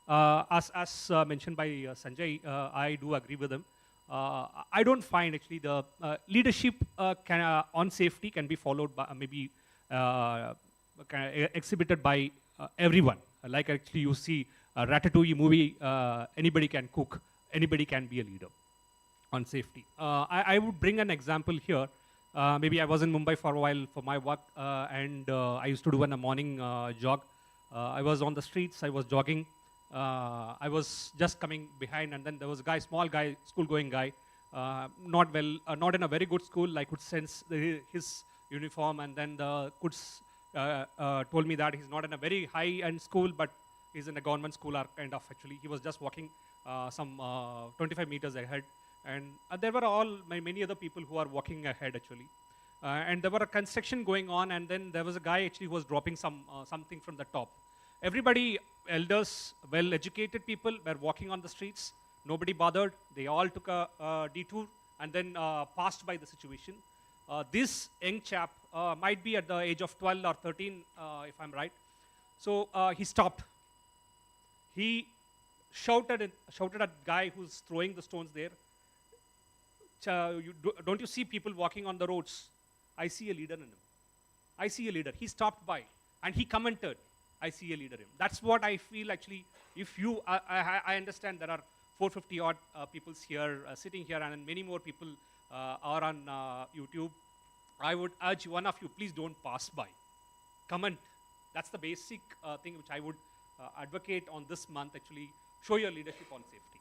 as mentioned by Sanjay, I do agree with him. I don't find actually the leadership on safety can be followed by maybe exhibited by everyone. Like actually you see a Ratatouille movie, anybody can cook, anybody can be a leader on safety. I would bring an example here. Maybe I was in Mumbai for a while for my work, and I used to do a morning jog. I was on the streets, I was jogging. I was just coming behind, and then there was a guy, small guy, school-going guy, not in a very good school. I could sense his uniform, and then the kids told me that he's not in a very high-end school, but he's in a government school, or kind of actually. He was just walking some 25 meters ahead. And there were many other people who are walking ahead actually. And there were a construction going on, and then there was a guy actually who was dropping something from the top. Everybody, elders, well-educated people were walking on the streets. Nobody bothered. They all took a detour and then passed by the situation. This young chap might be at the age of 12 or 13, if I'm right. So he stopped. He shouted at the guy who's throwing the stones there. Don't you see people walking on the roads? I see a leader in him. I see a leader. He stopped by and he commented, I see a leader in him. That's what I feel actually. If you, I understand there are 450 odd people here, sitting here, and many more people or on YouTube, I would urge one of you, please don't pass by. Comment. That's the basic thing which I would advocate on this month, actually. Show your leadership on safety.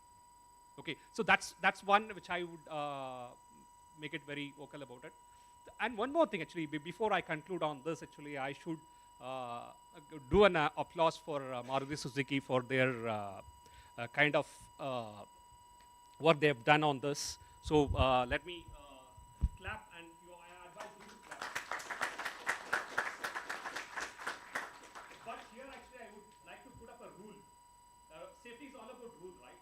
Okay, so that's one which I would make it very vocal about it. And one more thing, actually, before I conclude on this, actually, I should do an applause for Maruti Suzuki for their kind of work they have done on this. So let me clap, and I advise you to clap. But here, actually, I would like to put up a rule. Safety is all about rule, right?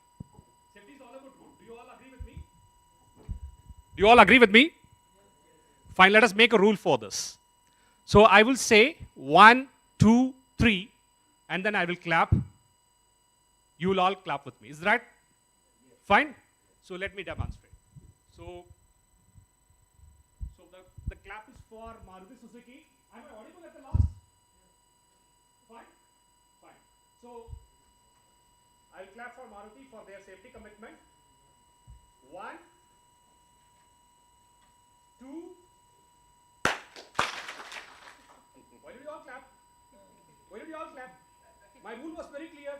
Safety is all about rule. Do you all agree with me? Do you all agree with me? Fine, let us make a rule for this. So I will say 1, 2, 3, and then I will clap. You will all clap with me. Is that right? Fine? So let me demonstrate. So the clap is for Maruti Suzuki. Am I audible at the last? Fine? Fine. So I'll clap for Maruti for their safety commitment. 1, 2. Why did you all clap? Why did you all clap? My rule was very clear.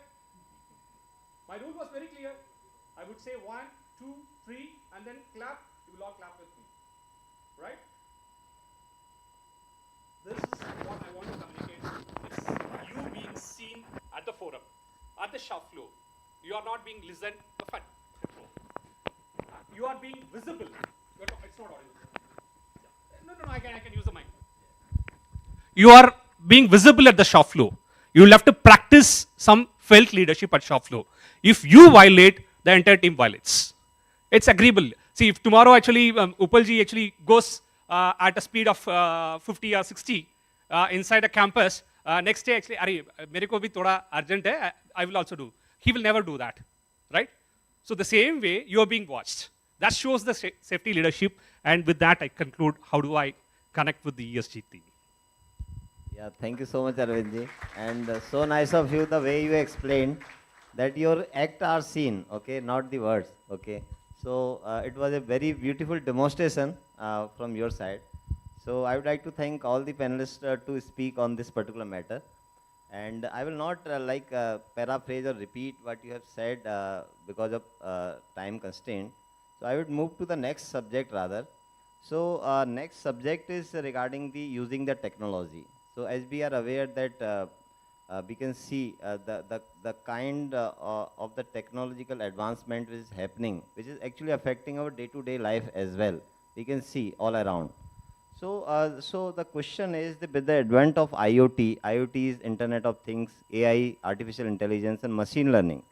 My rule was very clear. I would say 1, 2, 3, and then clap. You will all clap with me. Right? This is what I want to communicate. It's you being seen at the forum, at the shop floor. You are not being listened. Fine. You are being visible. It's not audible. No, I can use the mic. You are being visible at the shop floor. You will have to practice some felt leadership at shop floor. If you violate, the entire team violates. It's agreeable. See, if tomorrow actually Upalji actually goes at a speed of 50 or 60 inside a campus, next day actually, Arey, mere ko bhi thoda urgent hai, I will also do. He will never do that, right? So the same way, you are being watched. That shows the safety leadership. And with that, I conclude, how do I connect with the ESG team? Yeah, thank you so much, Arvindji. And so nice of you, the way you explained that your act are seen, okay, not the words, okay. So it was a very beautiful demonstration from your side. So I would like to thank all the panelists to speak on this particular matter. And I will not paraphrase or repeat what you have said because of time constraint. So I would move to the next subject rather. So next subject is regarding the using the technology. So as we are aware that we can see the kind of the technological advancement which is happening, which is actually affecting our day-to-day life as well. We can see all around. So the question is that with the advent of IoT is Internet of Things, AI, artificial intelligence, and machine learning,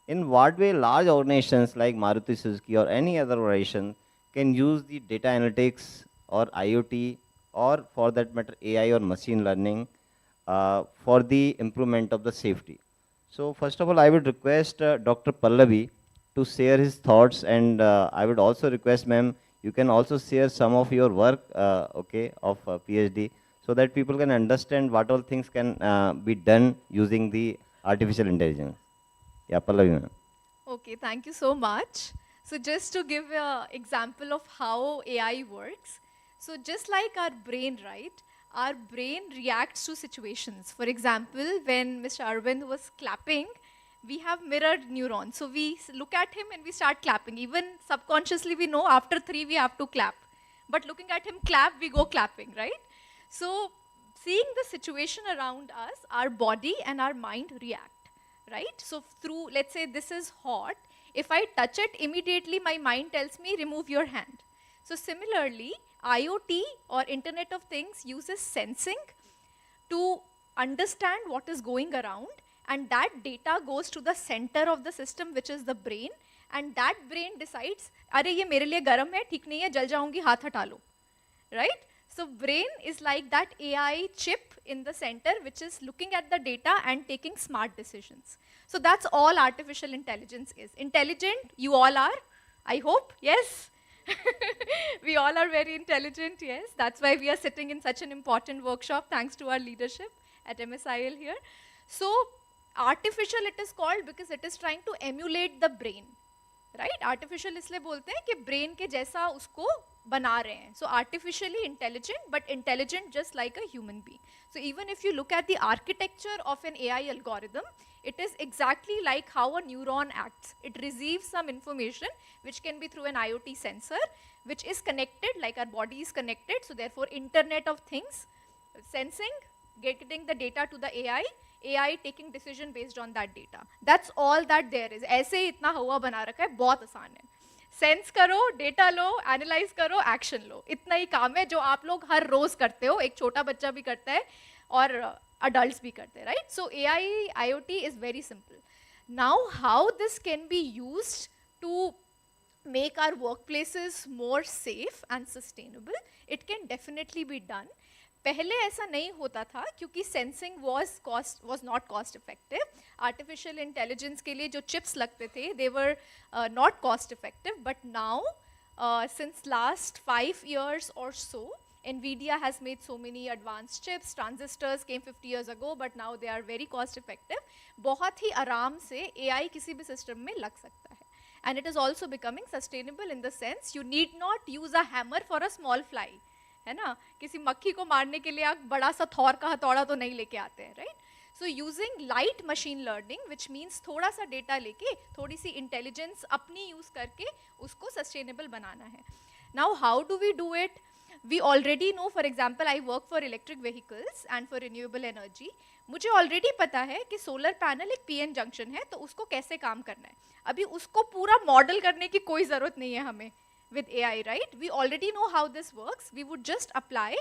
in what way large organizations like Maruti Suzuki or any other organization can use the data analytics or IoT or for that matter AI or machine learning for the improvement of the safety. So first of all, I would request Dr. Pallavi to share his thoughts, and I would also request ma'am, you can also share some of your work, okay, of PhD, so that people can understand what all things can be done using the artificial intelligence. Yeah, Pallavi ma'am. Okay, thank you so much. So just to give an example of how AI works, so just like our brain, right? Our brain reacts to situations. For example, when Mr. Arvind was clapping, we have mirrored neurons. So we look at him and we start clapping. Even subconsciously we know after 3 we have to clap. But looking at him clap, we go clapping, right? So seeing the situation around us, our body and our mind react, right? So through, let's say this is hot. If I touch it, immediately my mind tells me remove your hand. So similarly, IoT or Internet of Things uses sensing to understand what is going around, and that data goes to the center of the system, which is the brain, and that brain decides, अरे ये मेरे लिए गर्म है, ठीक नहीं है, जल जाऊंगी, हाथ हटा लो, right? So brain is like that AI chip in the center, which is looking at the data and taking smart decisions. So that's all artificial intelligence is. Intelligent, you all are, I hope, yes? We all are very intelligent, yes. That's why we are sitting in such an important workshop, thanks to our leadership at MSIL here. So artificial it is called because it is trying to emulate the brain, right? Artificial इसलिए बोलते हैं कि brain के जैसा उसको बना रहे हैं. So artificially intelligent, but intelligent just like a human being. So even if you look at the architecture of an AI algorithm, it is exactly like how a neuron acts. It receives some information which can be through an IoT sensor, which is connected, like our body is connected. So therefore, Internet of Things, sensing, getting the data to the AI taking decision based on that data. That's all that there is. ऐसे ही इतना हुआ बना रखा है, बहुत आसान है. Sense करो, डेटा लो, एनालाइज करो, एक्शन लो. इतना ही काम है जो आप लोग हर रोज करते हो, एक छोटा बच्चा भी करता है और adults भी करते हैं, right? So AI, IoT is very simple. Now, how this can be used to make our workplaces more safe and sustainable, it can definitely be done. पहले ऐसा नहीं होता था क्योंकि sensing was not cost effective. Artificial intelligence के लिए जो chips लगते थे they were not cost effective, but now since last 5 years or so, NVIDIA has made so many advanced chips. Transistors came 50 years ago, but now they are very cost effective. बहुत ही आराम से AI किसी भी system में लग सकता है. And it is also becoming sustainable in the sense you need not use a hammer for a small fly. है ना, किसी मक्खी को मारने के लिए आप बड़ा सा थॉर का हथौड़ा तो नहीं लेके आते हैं, right? So using light machine learning, which means थोड़ा सा डेटा लेके थोड़ी सी इंटेलिजेंस अपनी यूज करके उसको सस्टेनेबल बनाना है. Now how do we do it? We already know, for example I work for electric vehicles and for renewable energy. मुझे ऑलरेडी पता है कि सोलर पैनल एक पीएन जंक्शन है, तो उसको कैसे काम करना है. अभी उसको पूरा मॉडल करने की कोई ज़रूरत नहीं है हमें with AI, right? We already know how this works. We would just apply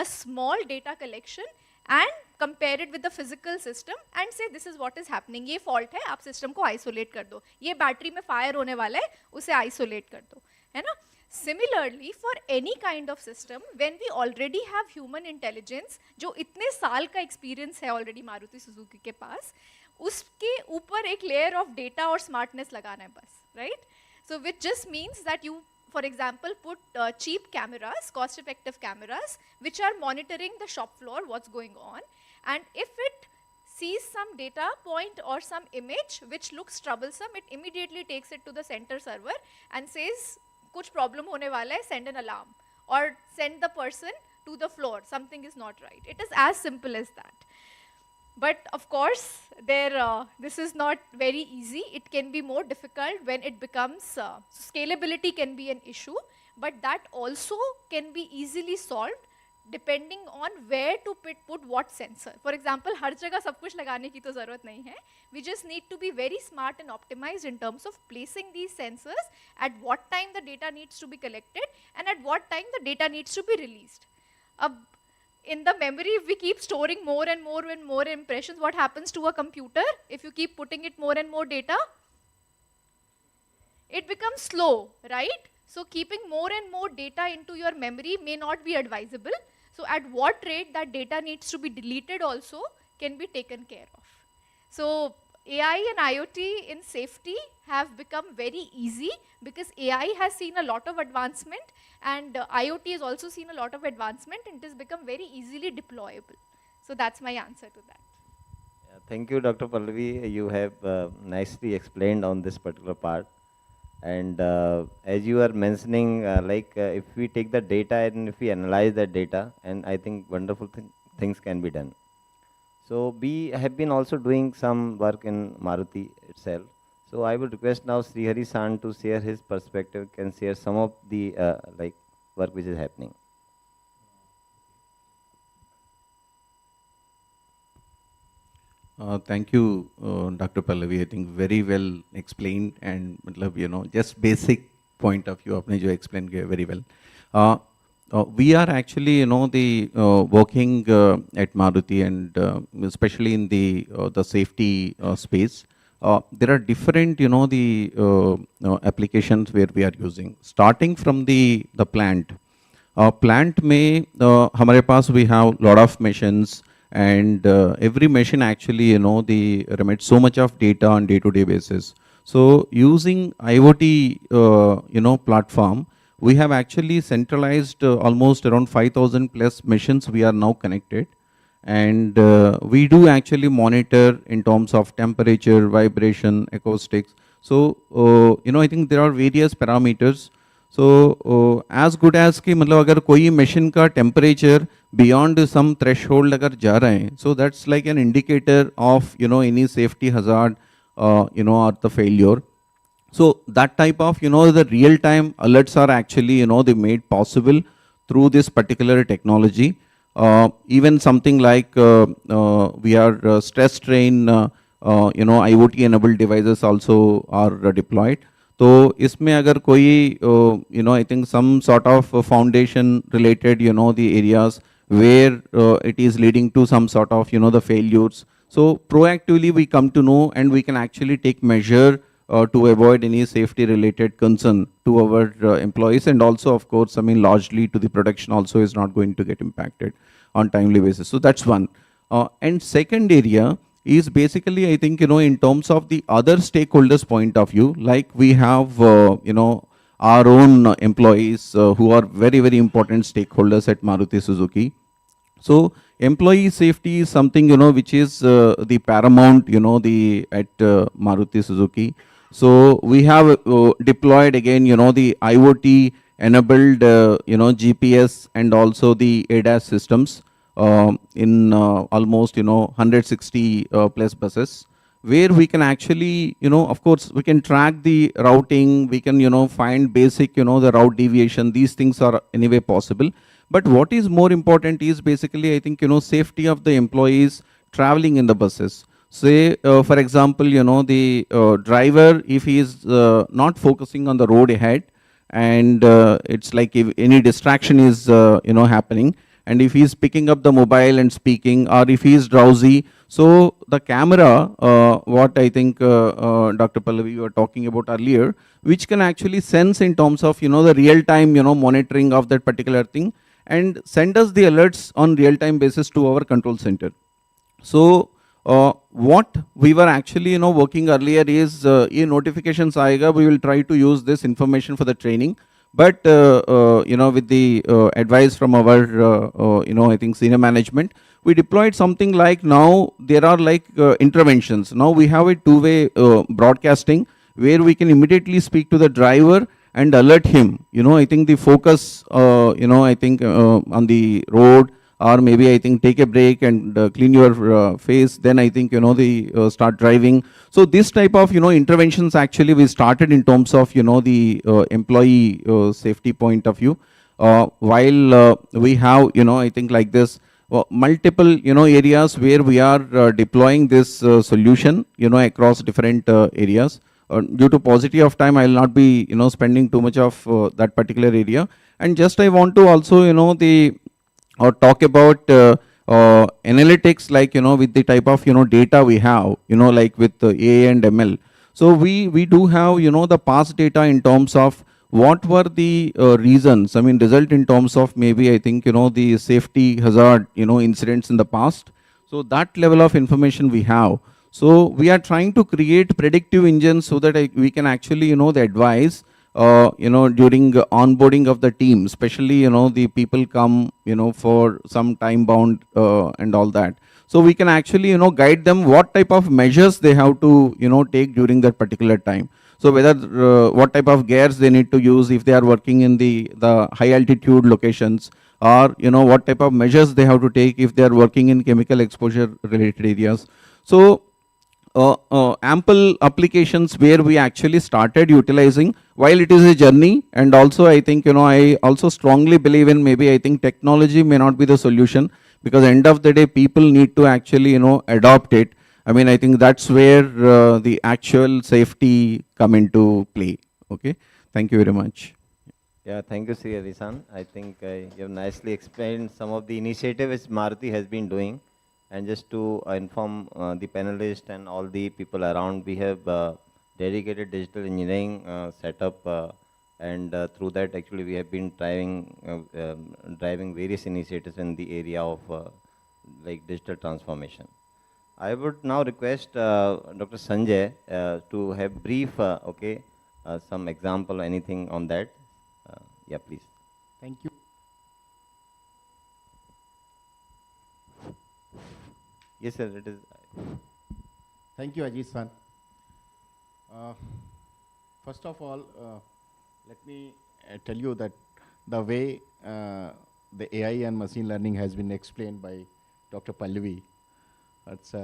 a small data collection and compare it with the physical system and say this is what is happening. ये fault है, आप system को isolate कर दो. ये battery में fire होने वाला है, उसे isolate कर दो, है ना? Similarly, for any kind of system, when we already have human intelligence, जो इतने साल का experience है already मारुति सुजुकी के पास, उसके ऊपर एक layer of data और smartness लगाना है बस, right? So which just means that you, for example, put cheap cameras, cost-effective cameras, which are monitoring the shop floor, what's going on. And if it sees some data point or some image which looks troublesome, it immediately takes it to the center server and says, kuch problem hone wala hai, send an alarm. Or send the person to the floor, something is not right. It is as simple as that. But of course, this is not very easy. It can be more difficult when it becomes, scalability can be an issue, but that also can be easily solved depending on where to put what sensor. For example, हर जगह सब कुछ लगाने की तो ज़रूरत नहीं है. We just need to be very smart and optimized in terms of placing these sensors at what time the data needs to be collected and at what time the data needs to be released. In the memory, if we keep storing more and more and more impressions, what happens to a computer if you keep putting it more and more data? It becomes slow, right? So keeping more and more data into your memory may not be advisable. So at what rate that data needs to be deleted also can be taken care of. So AI and IoT in safety have become very easy because AI has seen a lot of advancement and IoT has also seen a lot of advancement and it has become very easily deployable. So that's my answer to that. Yeah, thank you, Dr. Pallavi. You have nicely explained on this particular part. And as you are mentioning, if we take the data and if we analyze that data, and I think wonderful things can be done. So we have been also doing some work in Maruti itself. So I would request now Sri Hari San to share his perspective, can share some of the work which is happening. Thank you, Dr. Pallavi. I think very well explained and just basic point of view आपने जो explain किया very well. We are actually the working at Maruti and especially in the safety space. There are different applications where we are using. Starting from the plant. Plant में हमारे पास we have lot of machines. And every machine actually, they remit so much of data on day-to-day basis. So using IoT, platform, we have actually centralized almost around 5,000 plus machines we are now connected. And we do actually monitor in terms of temperature, vibration, acoustics. So, I think there are various parameters. as good as कि मतलब अगर कोई machine का temperature beyond some threshold अगर जा रहे हैं, so that's like an indicator of any safety hazard or the failure. So that type of the real time alerts are actually they made possible through this particular technology. Even something like we are stress train IoT enabled devices also are deployed. तो इसमें अगर कोई I think some sort of foundation related the areas where it is leading to some sort of the failures, so proactively we come to know and we can actually take measure to avoid any safety related concern to our employees, and also of course largely to the production also is not going to get impacted on timely basis. So that's one. And second area is basically, I think, in terms of the other stakeholders point of view, like we have, our own employees who are very, very important stakeholders at Maruti Suzuki. So employee safety is something, which is the paramount, at Maruti Suzuki. So we have deployed again, the IoT enabled, GPS and also the ADAS systems in almost 160 plus buses, where we can actually of course we can track the routing, we can find basic the route deviation. These things are anyway possible, but what is more important is basically, I think, safety of the employees traveling in the buses. Say for example, the driver, if he is not focusing on the road ahead, and it's like if any distraction is happening, and if he's picking up the mobile and speaking, or if he's drowsy, so the camera, what I think Dr. Pallavi you were talking about earlier, which can actually sense in terms of the real time monitoring of that particular thing, and send us the alerts on real time basis to our control center. So what we were actually working earlier is notifications aayega, we will try to use this information for the training. But with the advice from our I think senior management, we deployed something like, now there are like interventions. Now we have a two-way broadcasting where we can immediately speak to the driver and alert him. I think the focus I think on the road, or maybe I think take a break and clean your face, then I think the start driving. So this type of interventions actually we started in terms of the employee safety point of view, while we have I think like this multiple areas where we are deploying this solution across different areas. Due to paucity of time, I will not be spending too much of that particular area. And just I want to also or talk about analytics, like with the type of data we have, like with AI and ML. So we do have the past data in terms of what were the reasons, result in terms of maybe I think the safety hazard incidents in the past. So that level of information we have. So we are trying to create predictive engines so that we can actually the advise during onboarding of the team, especially the people come for some time bound and all that. So we can actually guide them what type of measures they have to take during that particular time. So whether what type of gears they need to use if they are working in the high altitude locations, or what type of measures they have to take if they are working in chemical exposure related areas. So ample applications where we actually started utilizing, while it is a journey. And also I think I also strongly believe in, maybe I think technology may not be the solution, because end of the day people need to actually adopt it. I think that's where the actual safety come into play. Okay, thank you very much. Yeah, thank you, Sri Harisan. I think you have nicely explained some of the initiatives Maruti has been doing. And just to inform the panelists and all the people around, we have dedicated digital engineering setup, and through that actually we have been driving various initiatives in the area of like digital transformation. I would now request Dr. Sanjay to have brief, some example, anything on that. Yeah, please. Thank you. Yes, sir, it is. Thank you, Ajit San. First of all, let me tell you that the way the AI and machine learning has been explained by Dr. Pallavi, it's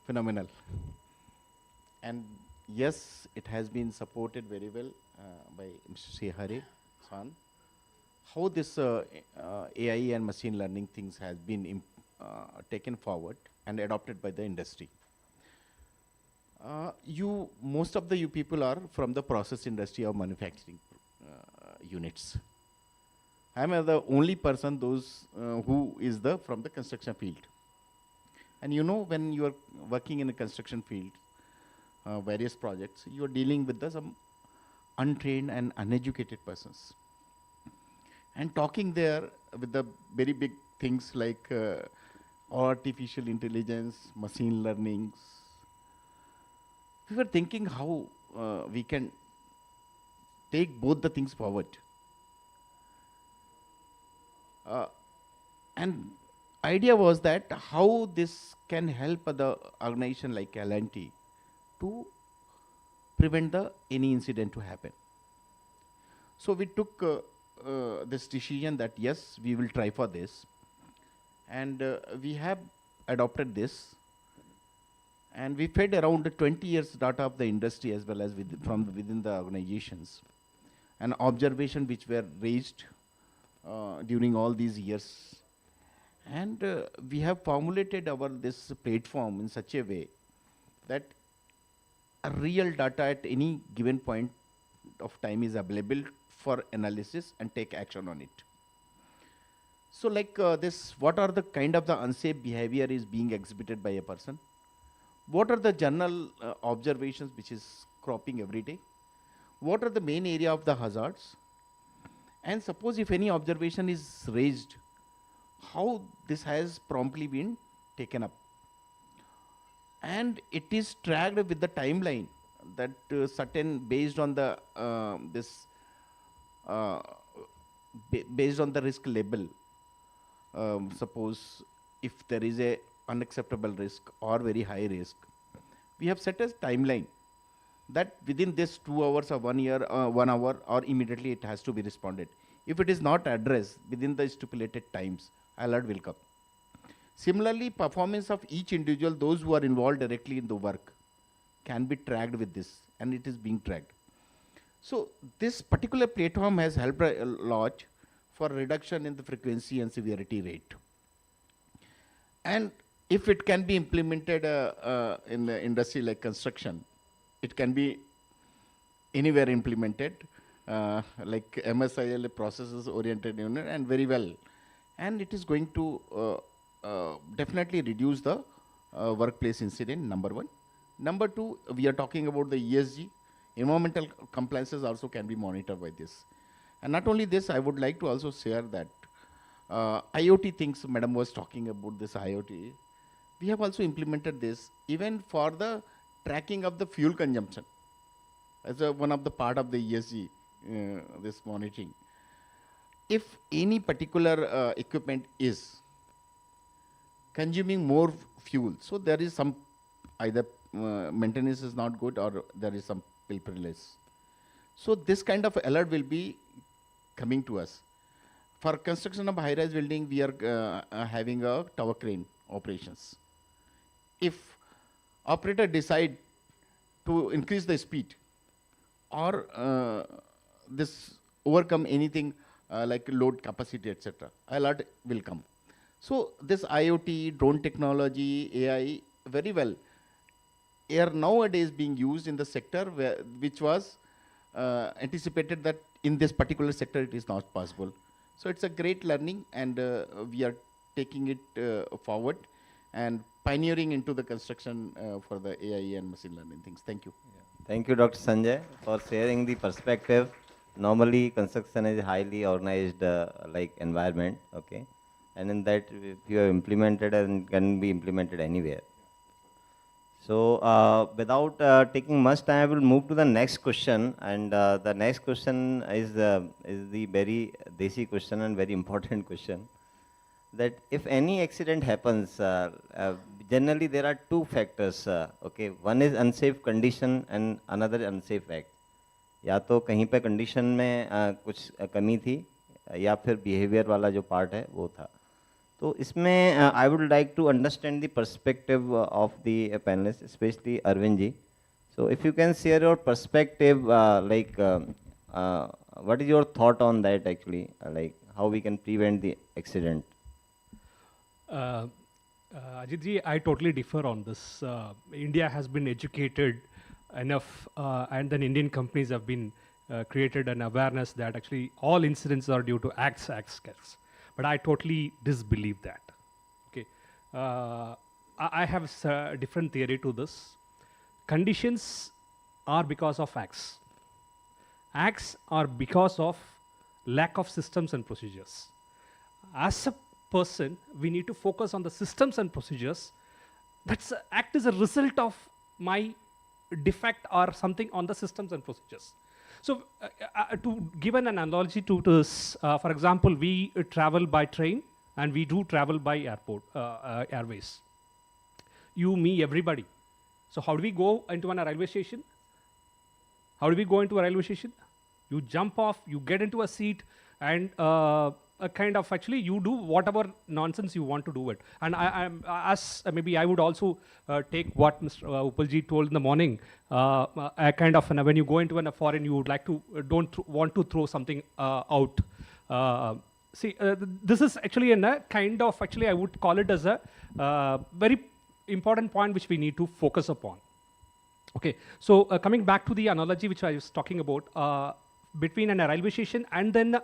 phenomenal. And yes, it has been supported very well by Mr. Sehare San. How this AI and machine learning things has been taken forward and adopted by the industry. Most of you people are from the process industry or manufacturing units. I am the only person who is from the construction field. And you know, when you are working in a construction field, various projects, you are dealing with some untrained and uneducated persons. And talking there with the very big things like artificial intelligence, machine learning, we were thinking how we can take both the things forward. And idea was that how this can help the organization like L&T to prevent any incident to happen. So we took this decision that yes, we will try for this, and we have adopted this, and we fed around 20 years data of the industry as well as from within the organizations, and observation which were raised during all these years. And we have formulated this platform in such a way that a real data at any given point of time is available for analysis and take action on it. So like what are the kind of the unsafe behavior is being exhibited by a person? What are the general observations which is cropping every day? What are the main area of the hazards? And suppose if any observation is raised, how this has promptly been taken up. And it is tracked with the timeline that certain based on the based on the risk level. Suppose if there is a unacceptable risk or very high risk, we have set a timeline that within this 2 hours or 1 year, 1 hour, or immediately it has to be responded. If it is not addressed within the stipulated times, alert will come. Similarly, performance of each individual, those who are involved directly in the work, can be tracked with this, and it is being tracked. So this particular platform has helped a lot for reduction in the frequency and severity rate. And if it can be implemented in the industry like construction, it can be anywhere implemented, like MSIL, processes oriented unit, and very well. And it is going to definitely reduce the workplace incident, number one. Number two, we are talking about the ESG. Environmental compliances also can be monitored by this. And not only this, I would like to also share that IoT things, Madam was talking about this IoT. We have also implemented this even for the tracking of the fuel consumption as one of the part of the ESG, this monitoring. If any particular equipment is consuming more fuel, so there is some either maintenance is not good or there is some pilferage. So this kind of alert will be coming to us. For construction of high-rise building, we are having a tower crane operations. If operator decide to increase the speed or this overcome anything like load capacity, etc., alert will come. So this IoT, drone technology, AI, very well, are nowadays being used in the sector which was anticipated that in this particular sector it is not possible. So it's a great learning, and we are taking it forward and pioneering into the construction for the AI and machine learning things. Thank you. Yeah. Thank you, Dr. Sanjay, for sharing the perspective. Normally, construction is a highly organized like environment, okay? And in that, if you have implemented and can be implemented anywhere. So without taking much time, I will move to the next question. And the next question is the very desi question and very important question. That if any accident happens, generally there are two factors. Okay, one is unsafe condition and another unsafe act. या तो कहीं पे condition में कुछ कमी थी या फिर बिहेवियर वाला जो पार्ट है वो था. तो इसमें I would like to understand the perspective of the panelist, specially Arvind ji. So if you can share your perspective, what is your thought on that actually, like how we can prevent the accident? Uh, Ajit ji, I totally differ on this. India has been educated enough, and then Indian companies have been created an awareness that actually all incidents are due to acts. But I totally disbelieve that. Okay, I have a different theory to this. Conditions are because of acts. Acts are because of lack of systems and procedures. As a person, we need to focus on the systems and procedures. Act is a result of my defect or something on the systems and procedures. So to give an analogy to this, for example, we travel by train and we do travel by airways. You, me, everybody. So how do we go into a railway station? How do we go into a railway station? You jump off, you get into a seat, and a kind of actually you do whatever nonsense you want to do it. And maybe I would also take what Mr. Upalji told in the morning. A kind of when you go into a foreign, you would like to don't want to throw something out. This is actually a kind of actually I would call it as a very important point which we need to focus upon. Okay, so coming back to the analogy which I was talking about, between a railway station and then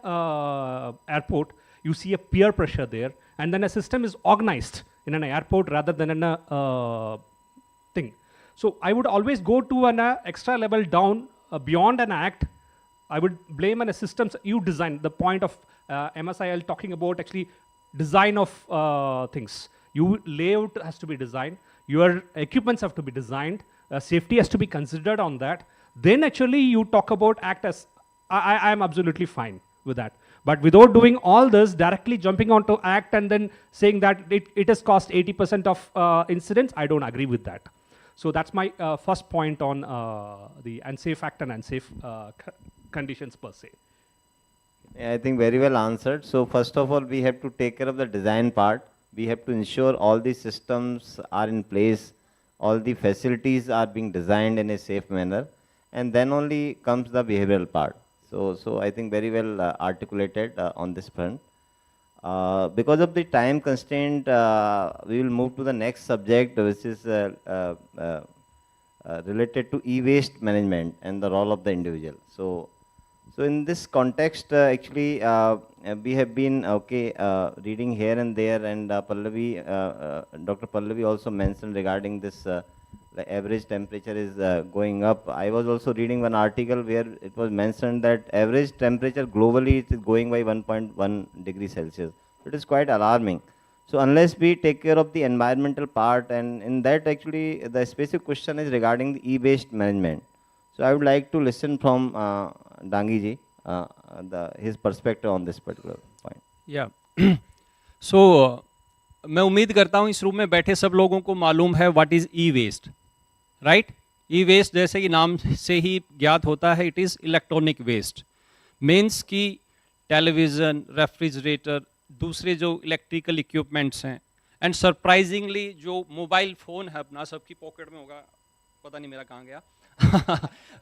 airport, you see a peer pressure there, and then a system is organized in an airport rather than in a thing. So I would always go to an extra level down beyond an act. I would blame on a systems you design. The point of MSIL talking about actually design of things. Your layout has to be designed. Your equipments have to be designed. Safety has to be considered on that. Then actually you talk about act as, I am absolutely fine with that. But without doing all this, directly jumping onto act and then saying that it has cost 80% of incidents, I don't agree with that. So that's my first point on the unsafe act and unsafe conditions per se. I think very well answered. So first of all, we have to take care of the design part. We have to ensure all the systems are in place, all the facilities are being designed in a safe manner, and then only comes the behavioral part. So I think very well articulated on this front. Because of the time constraint, we will move to the next subject, which is related to e-waste management and the role of the individual. So in this context, actually, we have been reading here and there, and Pallavi, Dr. Pallavi also mentioned regarding this. The average temperature is going up. I was also reading one article where it was mentioned that average temperature globally is going by 1.1 degrees Celsius. It is quite alarming. So unless we take care of the environmental part, and in that actually the specific question is regarding the e-waste management. So I would like to listen from Dangi ji, his perspective on this particular point. Yeah. So मैं उम्मीद करता हूँ इस room में बैठे सब लोगों को मालूम है what is E waste, right. E waste जैसे कि नाम से ही ज्ञात होता है, it is electronic waste. Means कि टेलीविज़न, रेफ्रिजरेटर, दूसरे जो इलेक्ट्रिकल इक्विपमेंट्स हैं, एंड सरप्राइजिंगली जो मोबाइल फ़ोन है अपना सबकी पॉकेट में होगा, पता नहीं मेरा कहाँ गया,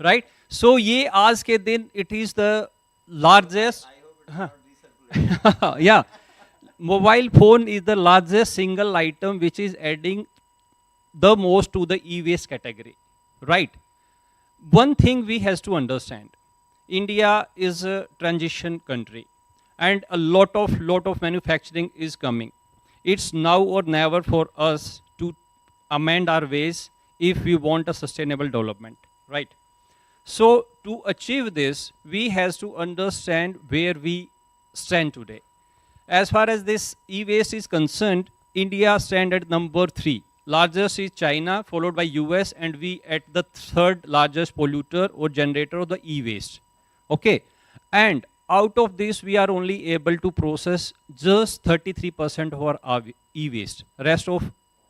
राइट. सो ये आज के दिन इट इज़ द लार्जेस्ट, या mobile phone is the largest single item which is adding the most to the e-waste category, right. One thing we has to understand, India is a transition country and a lot of manufacturing is coming. It's now or never for us to amend our ways if we want a sustainable development, right. So to achieve this, we has to understand where we stand today. As far as this e-waste is concerned, India stand at number 3. Largest is China, followed by US, and we at the 3rd largest polluter or generator of the e-waste. Okay, and out of this, we are only able to process just 33% of our e-waste. Rest of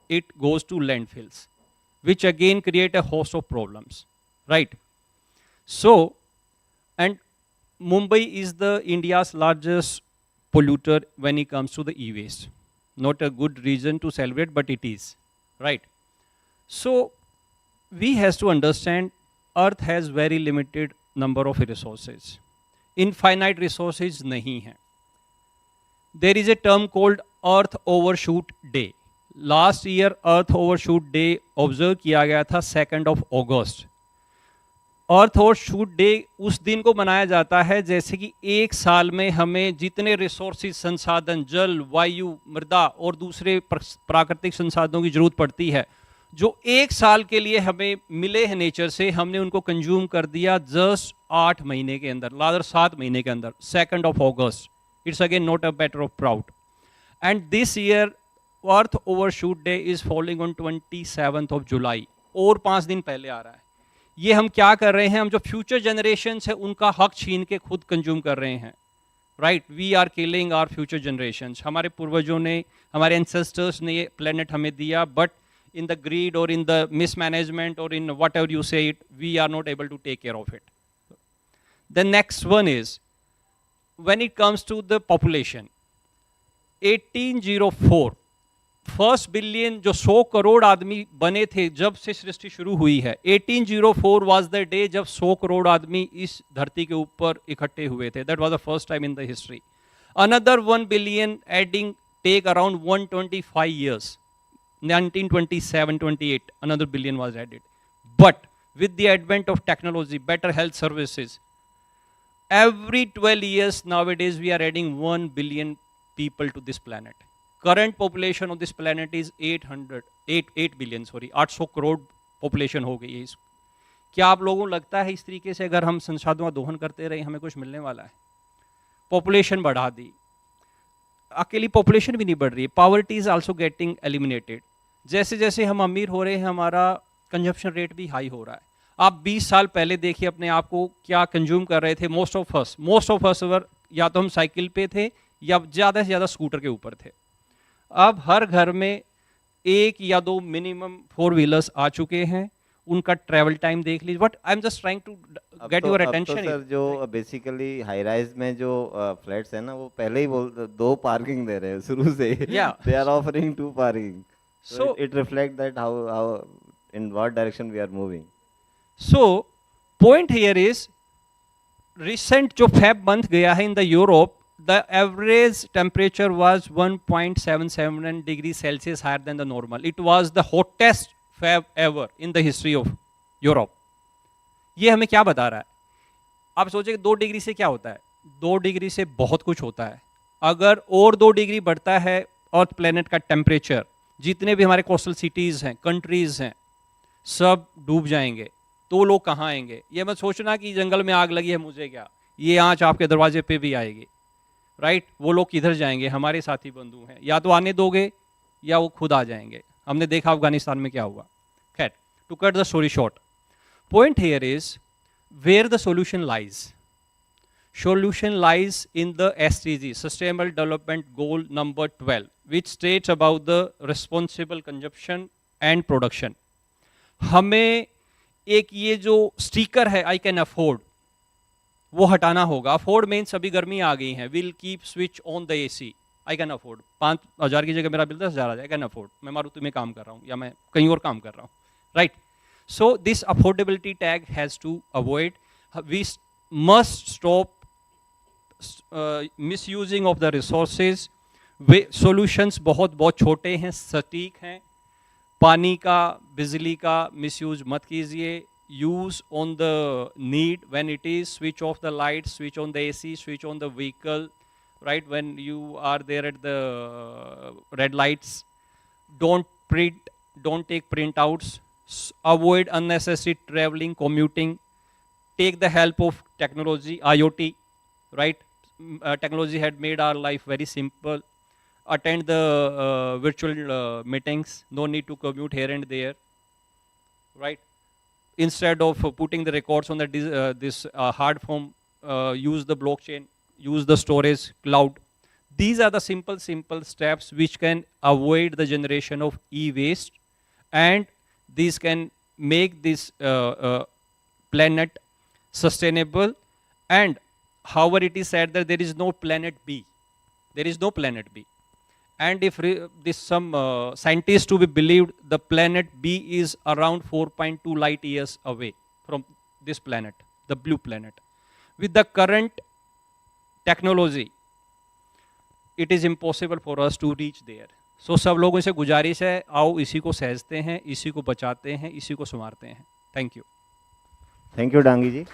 it goes to landfills, which again create a host of problems, right? So And Mumbai is the India's largest polluter when it comes to the e-waste. Not a good reason to celebrate, but it is, right? So we has to understand Earth has very limited number of resources. Infinite resources nahi hai. There is a term called Earth Overshoot Day. Last year Earth Overshoot Day observe किया गया था 2nd of August. Earth overshoot day उस दिन को मनाया जाता है जैसे कि एक साल में हमें जितने रिसोर्सेज संसाधन जल वायु मृदा और दूसरे प्राकृतिक संसाधनों की जरूरत पड़ती है जो एक साल के लिए हमें मिले हैं नेचर से, हमने उनको कंज्यूम कर दिया जस्ट 8 महीने के अंदर, लादर 7 महीने के अंदर, 2nd of August. It's again not a matter of proud. And this year Earth Overshoot Day is falling on 27th of July. और 5 दिन पहले आ रहा है. ये हम क्या कर रहे हैं, हम जो फ्यूचर जनरेशन्स है उनका हक छीन के खुद कंज्यूम कर रहे हैं, right? We are killing our future generations. हमारे पूर्वजों ने, हमारे एंसेस्टर्स ने ये प्लेनेट हमें दिया, but in the greed or in the mismanagement or in whatever you say it, we are not able to take care of it. The next one is, when it comes to the population, 1804, first billion जो 100 करोड़ आदमी बने थे जब से सृष्टि शुरू हुई है, 1804 was the day जब 100 करोड़ आदमी इस धरती के ऊपर इकट्ठे हुए थे. That was the first time in the history. Another 1 billion adding take around 125 years. 1927-28 another billion was added. But with the advent of technology, better health services, every 12 years nowadays we are adding 1 billion people to this planet. Current population of this planet is 8 billion, sorry, 800 crore population हो गई है. क्या आप लोगों को लगता है इस तरीके से अगर हम संसाधनों का दोहन करते रहे हमें कुछ मिलने वाला है? पॉपुलेशन बढ़ा दी, अकेली पॉपुलेशन भी नहीं बढ़ रही है, poverty is also getting eliminated. जैसे जैसे हम अमीर हो रहे हैं हमारा कंजप्शन रेट भी हाई हो रहा है. आप 20 साल पहले देखिए अपने आप को क्या कंज्यूम कर रहे थे. मोस्ट ऑफ अस वर या तो हम साइकिल पे थे या ज़्यादा से ज़्यादा स्कूटर के ऊपर थे. अब हर घर में 1 या 2 मिनिमम 4 व्हीलर्स आ चुके हैं. उनका ट्रैवल टाइम देख लीजिए. But I am just trying to get your attention. Sir जो बेसिकली हाई राइज में जो फ्लैट्स है ना वो पहले ही बोल 2 पार्किंग दे रहे हैं शुरू से. They are offering 2 parking. So it reflect that how in what direction we are moving. So point here is, recent जो फेब मंथ गया है in the Europe, the average temperature was 1.77 degrees Celsius higher than the normal. It was the hottest Feb ever in the history of Europe. ये हमें क्या बता रहा है? आप सोचिए 2 डिग्री से क्या होता है? 2 डिग्री से बहुत कुछ होता है. अगर और 2 डिग्री बढ़ता है अर्थ प्लेनेट का टेम्परेचर, जितने भी हमारे कोस्टल सिटीज़ हैं, कंट्रीज़ हैं, सब डूब जाएंगे. तो लोग कहाँ आएंगे? ये मत सोचना कि जंगल में आग लगी है मुझे क्या, ये आँच आपके दरवाजे पे भी आएगी, राइट? वो लोग किधर जाएंगे? हमारे साथी बंधु हैं, या तो आने दोगे या वो खुद आ जाएंगे. हमने देखा अफगानिस्तान में क्या हुआ. खैर, to cut the story short, point here is where the solution lies. Solution lies in the SDG, sustainable development goal number 12, which states about the responsible consumption and production. हमें एक ये जो स्टिकर है आई कैन अफोर्ड, वो हटाना होगा. Afford means अभी गर्मी आ गई है, will keep switch on the AC. I can afford. 5,000 की जगह मेरा बिल 10,000 आ जाए, आई कैन अफोर्ड. मैं मारुति में काम कर रहा हूँ या मैं कहीं और काम कर रहा हूँ, right? So this affordability tag has to avoid. We must stop miss using of the resources. वे सॉल्यूशंस बहुत छोटे हैं, सटीक हैं. पानी का, बिजली का मिसयूज मत कीजिए. Use on the need when it is, switch off the lights, switch on the AC, switch on the vehicle, right? When you are there at the red lights, don't take printouts, avoid unnecessary traveling, commuting. Take the help of technology, IoT, right? Technology had made our life very simple. Attend the virtual meetings, no need to commute here and there, right? Instead of putting the records on this hard form, use the blockchain, use the storage cloud. These are the simple steps which can avoid the generation of e-waste, and these can make this planet sustainable And however, it is said that there is no planet B. There is no planet B. And if this some scientists to be believed, the planet B is around 4.2 light years away from this planet, the blue planet. With the current technology, it is impossible for us to reach there. So सब लोगों से गुजारिश है, आओ इसी को सहजते हैं, इसी को बचाते हैं, इसी को संवारते हैं. Thank you. Thank you, Dangi ji.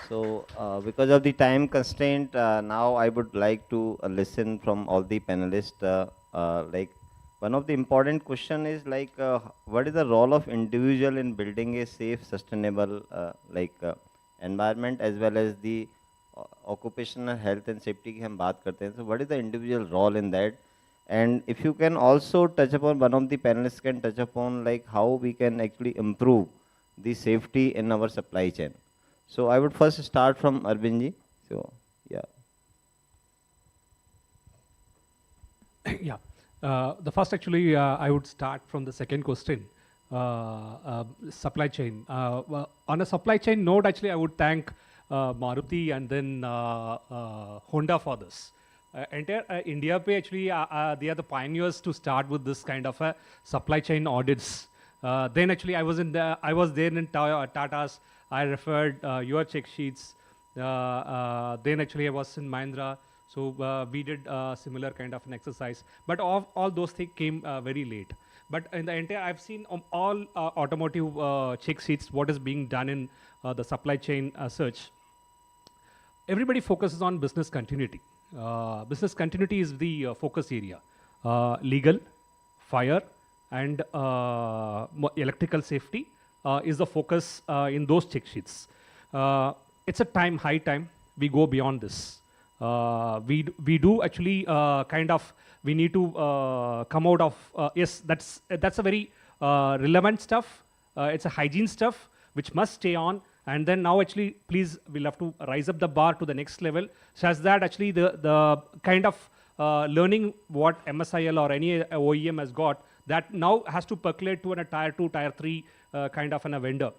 So, because of the time constraint, now I would like to listen from all the panelists. Like, one of the important question is like, what is the role of individual in building a safe, sustainable, environment, as well as the occupational health and safety की हम बात करते हैं. So, what is the individual role in that? And if you can also touch upon, one of the panelists can touch upon like how we can actually improve the safety in our supply chain. So I would first start from Arvind ji. So yeah. Yeah. The first actually, I would start from the second question, supply chain. Well, on a supply chain note, actually, I would thank Maruti and then Honda for this. Entire India pe actually, they are the pioneers to start with this kind of a supply chain audits. Then actually, I was there in Tata's. I referred your check sheets. Then actually, I was in Mahindra. So we did similar kind of an exercise. But all those things came very late. But in the entire, I've seen all automotive check sheets, what is being done in the supply chain search. Everybody focuses on business continuity. Business continuity is the focus area. Legal, fire, and electrical safety is the focus in those check sheets. It's a high time, we go beyond this. We do actually we need to come out of, yes, that's a very relevant stuff. It's a hygiene stuff which must stay on. And then now actually, please, we'll have to rise up the bar to the next level, such that actually the kind of learning what MSIL or any OEM has got, that now has to percolate to a tier 2, tier 3 kind of a vendor.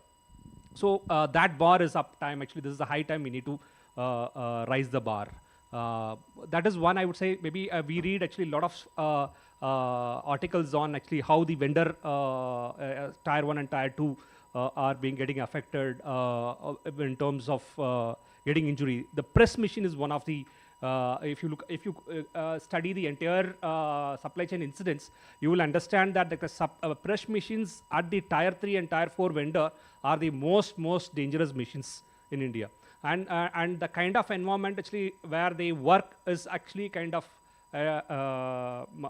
So that bar is up time. Actually, this is a high time we need to rise the bar. That is one, I would say. Maybe we read actually a lot of articles on actually how the vendor tier 1 and tier 2 are getting affected in terms of getting injury. The press machine is one of the, if you study the entire supply chain incidents, you will understand that the press machines at the tier 3 and tier 4 vendor are the most dangerous machines in India. And the kind of environment actually where they work is actually kind of,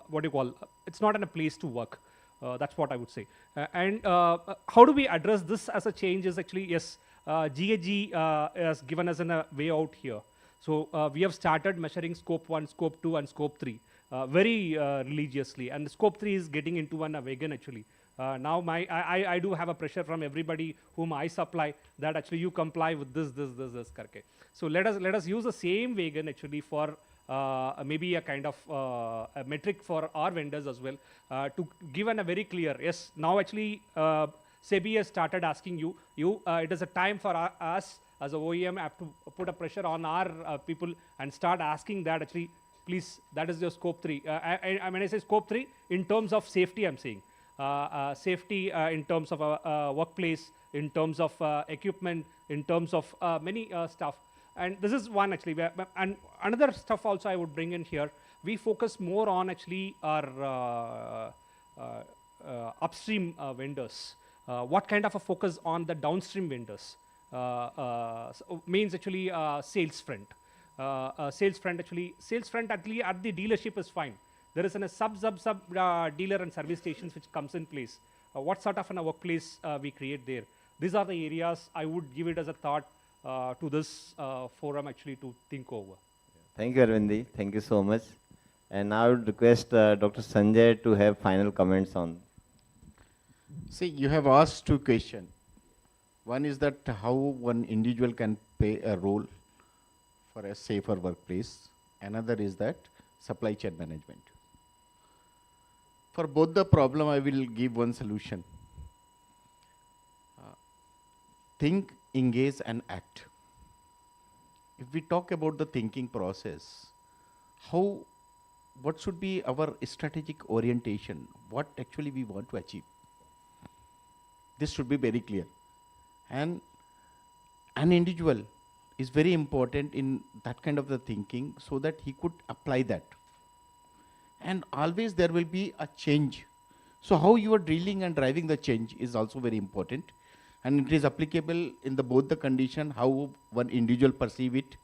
what do you call, it's not in a place to work. That's what I would say. And how do we address this as a change is actually, yes, GHG has given us a way out here. So we have started measuring scope 1, scope 2, and scope 3 very religiously. And scope 3 is getting into a wagon actually. Now I do have a pressure from everybody whom I supply that actually you comply with this. Karke. So let us use the same wagon actually for maybe a kind of a metric for our vendors as well to give a very clear, yes, now actually SEBI has started asking you, it is a time for us as a OEM have to put a pressure on our people and start asking that actually, please, that is your scope 3. When I say scope 3, in terms of safety, I'm saying. Safety in terms of workplace, in terms of equipment, in terms of many stuff. And this is one actually, and another stuff also I would bring in here. We focus more on actually our upstream vendors. What kind of a focus on the downstream vendors? So means actually sales front. Sales front actually at the dealership is fine. There is a sub dealer and service stations which comes in place. What sort of a workplace we create there? These are the areas I would give it as a thought to this forum actually to think over. Thank you, Arvindi. Thank you so much. And now I would request Dr. Sanjay to have final comments on. See, you have asked two questions. One is that how one individual can play a role for a safer workplace. Another is that supply chain management. For both the problem, I will give one solution. Think, engage, and act. if we talk about the thinking process, how, what should be our strategic orientation, what actually we want to achieve. This should be very clear. And an individual is very important in that kind of the thinking so that he could apply that. And always there will be a change. So how you are drilling and driving the change is also very important. And it is applicable in the both the condition, how one individual perceive it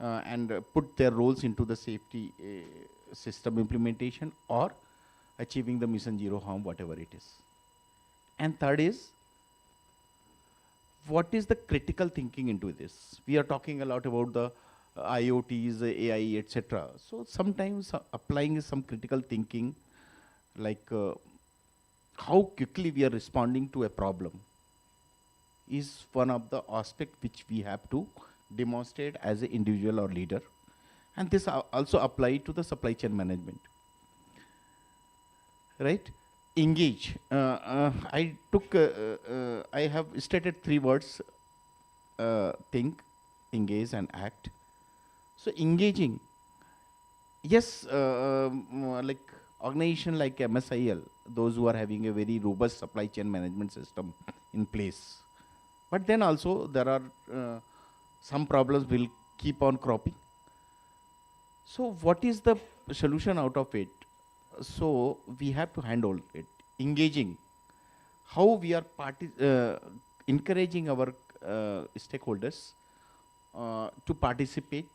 and put their roles into the safety system implementation or achieving the mission zero harm, whatever it is. And third is, what is the critical thinking into this? We are talking a lot about the IoTs, AI, etc. So sometimes applying some critical thinking, like how quickly we are responding to a problem, is one of the aspects which we have to demonstrate as an individual or leader. And this also apply to the supply chain management. Right? Engage. I have stated 3 words, think, engage and act. So engaging, yes, like organization like MSIL, those who are having a very robust supply chain management system in place. But then also there are some problems will keep on cropping. So what is the solution out of it? So we have to handle it, engaging, how we are encouraging our stakeholders to participate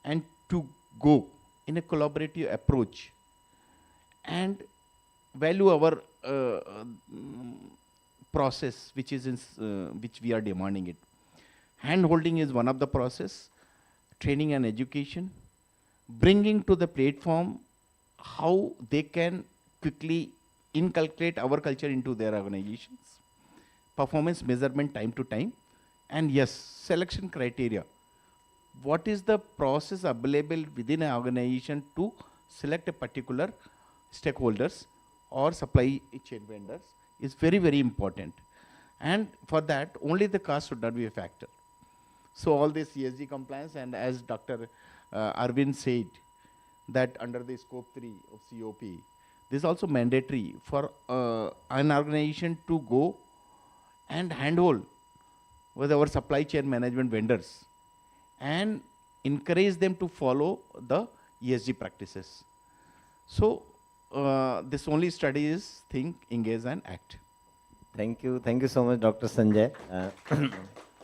and to go in a collaborative approach and value our process which is in which we are demanding it. Hand holding is one of the process, training and education, bringing to the platform how they can quickly inculcate our culture into their organizations, performance measurement time to time, and yes, selection criteria. What is the process available within an organization to select a particular stakeholders or supply chain vendors is very, very important. And for that, only the cost should not be a factor. So all this ESG compliance, and as Dr. Arvind said, that under the scope 3 of COP, this is also mandatory for an organization to go and handhold with our supply chain management vendors and encourage them to follow the ESG practices. So this only study is think, engage and act. Thank you so much, Dr. Sanjay,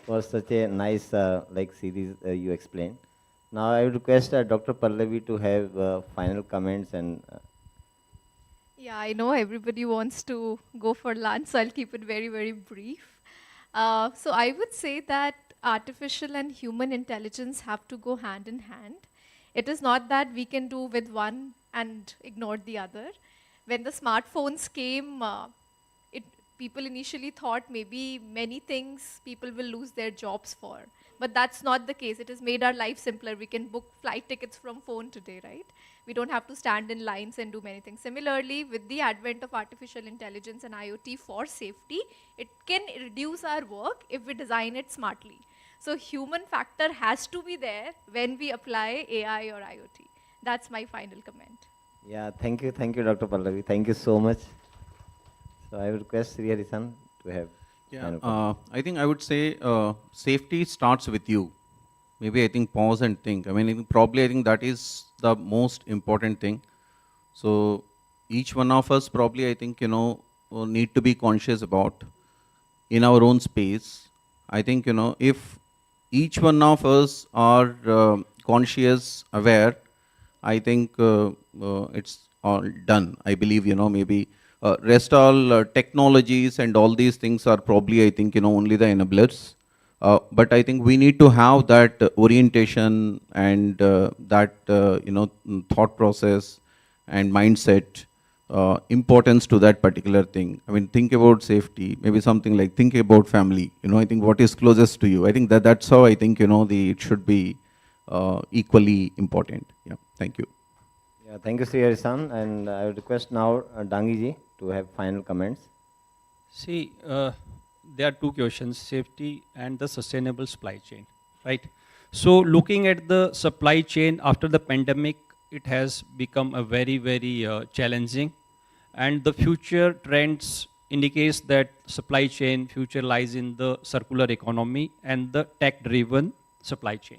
for such a nice like series you explained. Now I would request Dr. Pallavi to have final comments and. Yeah, I know everybody wants to go for lunch, so I'll keep it very, very brief. So I would say that artificial and human intelligence have to go hand in hand. It is not that we can do with one and ignore the other. When the smartphones came, people initially thought maybe many things people will lose their jobs for. But that's not the case. It has made our life simpler. We can book flight tickets from phone today, right? We don't have to stand in lines and do many things. Similarly, with the advent of artificial intelligence and IoT for safety, it can reduce our work if we design it smartly. So human factor has to be there when we apply AI or IoT. That's my final comment. Yeah, thank you, Dr. Pallavi. Thank you so much. So I would request Sri Harisan to have. Yeah, I think I would say safety starts with you. Maybe I think pause and think. I mean, probably I think that is the most important thing. So each one of us probably I think, need to be conscious about in our own space. I think, if each one of us are conscious, aware, I think it's all done. I believe, maybe rest all technologies and all these things are probably, I think, only the enablers. But I think we need to have that orientation and that, thought process and mindset, importance to that particular thing. I mean, think about safety, maybe something like think about family, I think what is closest to you. I think that's how I think, it should be equally important. Yeah, thank you. Yeah, thank you, Sri Harisan. And I would request now Dangi to have final comments. See, there are two questions, safety and the sustainable supply chain, right? So looking at the supply chain after the pandemic, it has become a very challenging, and the future trends indicates that supply chain future lies in the circular economy and the tech driven supply chain.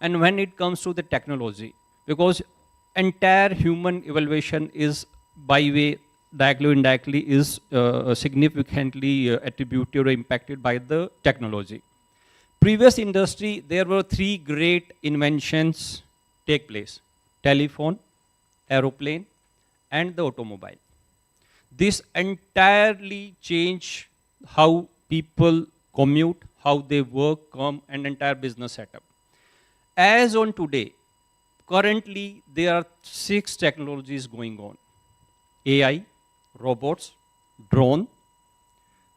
And when it comes to the technology, because entire human evaluation is by way directly or indirectly is significantly attributed or impacted by the technology. Previous industry, there were three great inventions take place: telephone, aeroplane, and the automobile. This entirely changed how people commute, how they work, come, and entire business setup. As on today, currently there are 6 technologies going on: AI, robots, drone,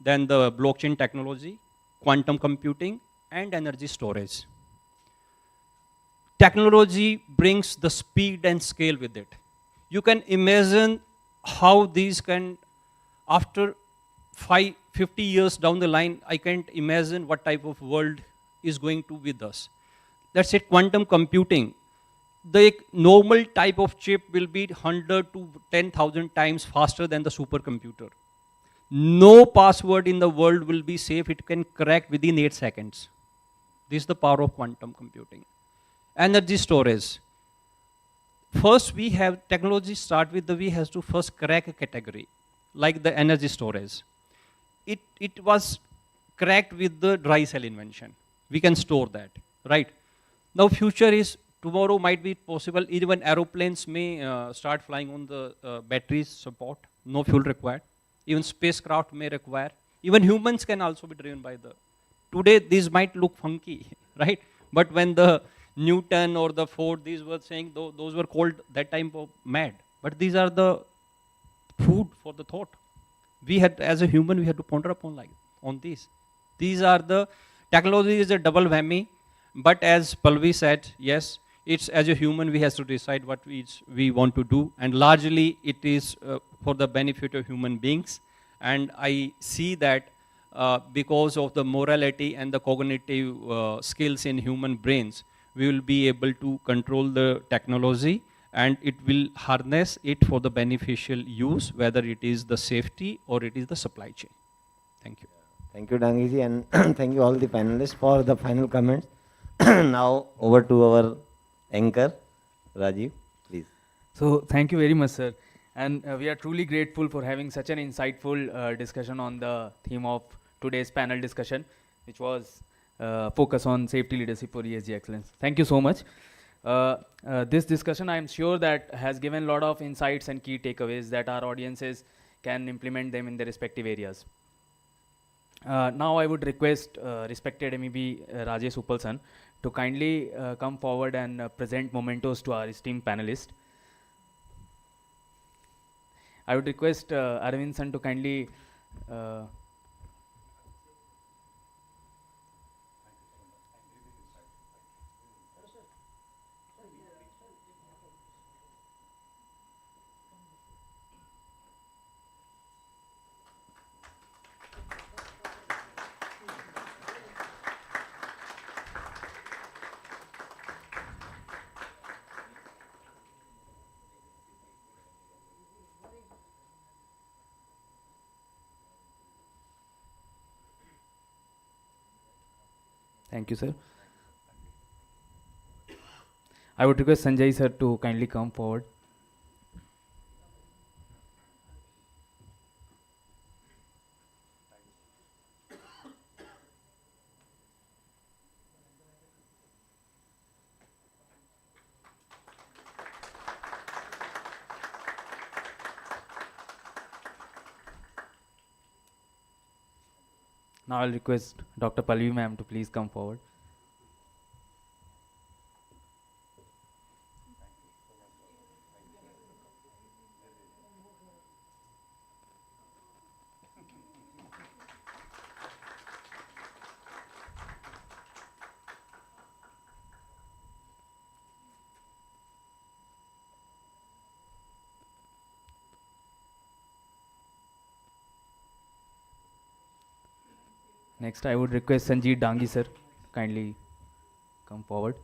then the blockchain technology, quantum computing, and energy storage. Technology brings the speed and scale with it. You can imagine how these can, after 50 years down the line, I can't imagine what type of world is going to with us. Let's say quantum computing. The normal type of chip will be 100 to 10,000 times faster than the supercomputer. No password in the world will be safe. It can crack within 8 seconds. This is the power of quantum computing. Energy storage. First, we have technology start with we has to first crack a category, like the energy storage. It was cracked with the dry cell invention. We can store that, right? Now, future is tomorrow might be possible. Even aeroplanes may start flying on the batteries support, no fuel required. Even spacecraft may require. Even humans can also be driven by the. Today, these might look funky, right? But when the Newton or the Ford, these were saying, those were called that time of mad. But these are the food for the thought. We had, as a human, we had to ponder upon on these. These are the, technology is a double whammy, but as Palvi said, yes, it's as a human, we have to decide what we want to do, and largely it is for the benefit of human beings. And I see that because of the morality and the cognitive skills in human brains, we will be able to control the technology, and it will harness it for the beneficial use, whether it is the safety or it is the supply chain. Thank you. Thank you, Dangiji, and thank you all the panelists for the final comments. Now over to our anchor, Rajiv, please. So thank you very much, sir. And we are truly grateful for having such an insightful discussion on the theme of today's panel discussion, which was focus on safety leadership for ESG excellence. Thank you so much. This discussion, I am sure that has given a lot of insights and key takeaways that our audiences can implement them in their respective areas. Now I would request respected MEB Rajesh Uppalsan to kindly come forward and present mementos to our esteemed panelists. I would request Arvind San to kindly thank you, sir. I would request Sanjay sir to kindly come forward. Now I'll request Dr. Palvi ma'am to please come forward. Next, I would request Sanjeev Dangi sir kindly come forward.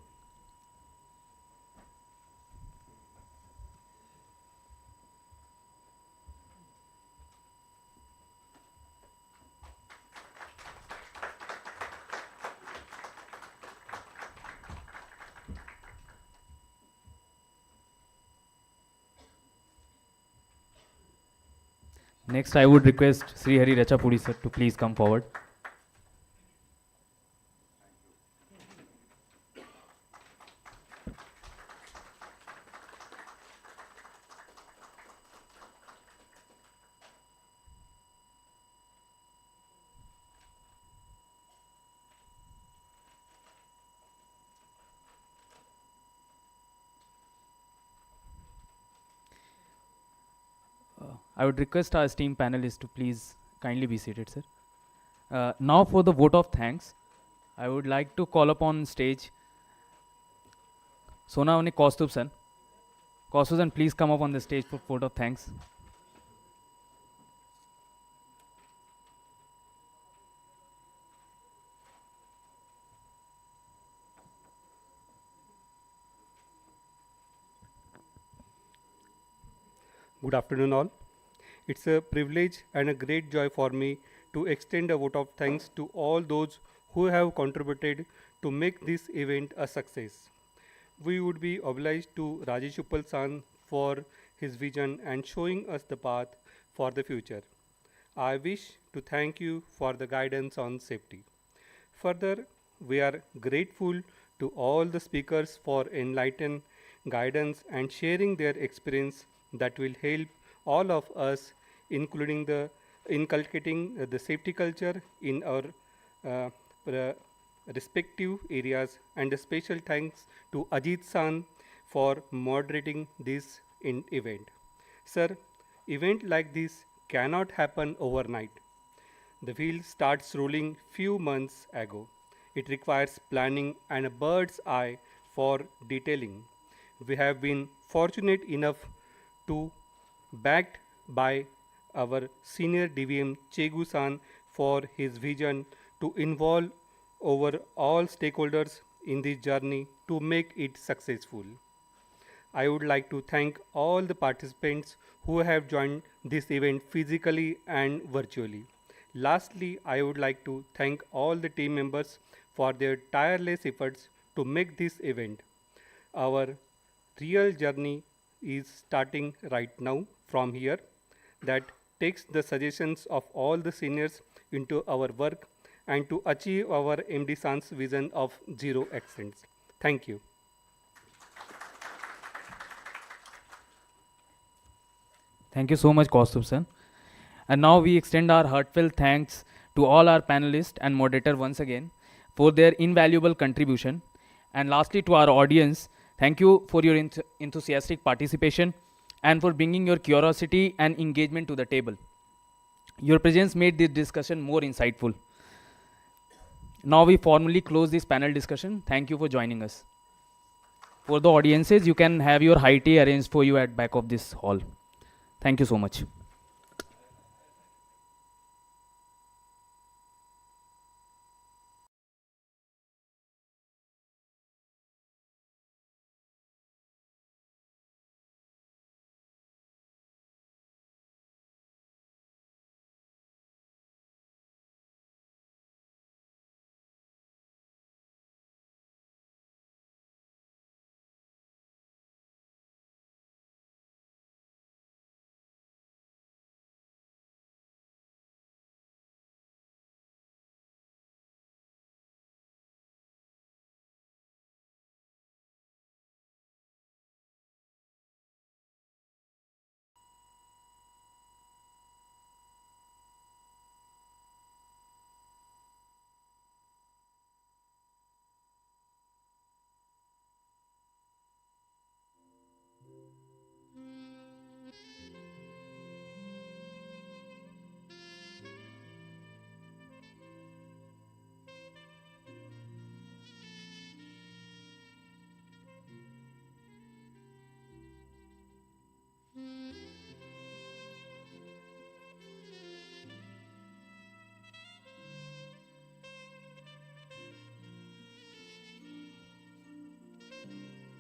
Next, I would request Sri Hari Rachapudi sir to please come forward. I would request our esteemed panelists to please kindly be seated, sir. Now for the vote of thanks, I would like to call upon stage Sonavani Kaustubh san. Kaustubh san, please come up on the stage for vote of thanks. Good afternoon, all. It's a privilege and a great joy for me to extend a vote of thanks to all those who have contributed to make this event a success. We would be obliged to Rajesh Uppal San for his vision and showing us the path for the future. I wish to thank you for the guidance on safety. Further, we are grateful to all the speakers for enlightened guidance and sharing their experience that will help all of us, including the inculcating the safety culture in our uh, uh, respective areas. And a special thanks to Ajit San for moderating this event. Sir, event like this cannot happen overnight. The wheel starts rolling few months ago. It requires planning and a bird's eye for detailing. We have been fortunate enough to backed by our senior DVM Chegu-san for his vision to involve over all stakeholders in this journey to make it successful. I would like to thank all the participants who have joined this event physically and virtually. Lastly, I would like to thank all the team members for their tireless efforts to make this event. Our real journey is starting right now from here that takes the suggestions of all the seniors into our work and to achieve our MD San's vision of zero accidents. Thank you. Thank you so much, Kaustubh san. And now we extend our heartfelt thanks to all our panelists and moderator once again for their invaluable contribution. And lastly, to our audience, thank you for your enthusiastic participation and for bringing your curiosity and engagement to the table. Your presence made this discussion more insightful. Now we formally close this panel discussion. Thank you for joining us. For the audiences, you can have your high tea arranged for you at back of this hall. Thank you so much.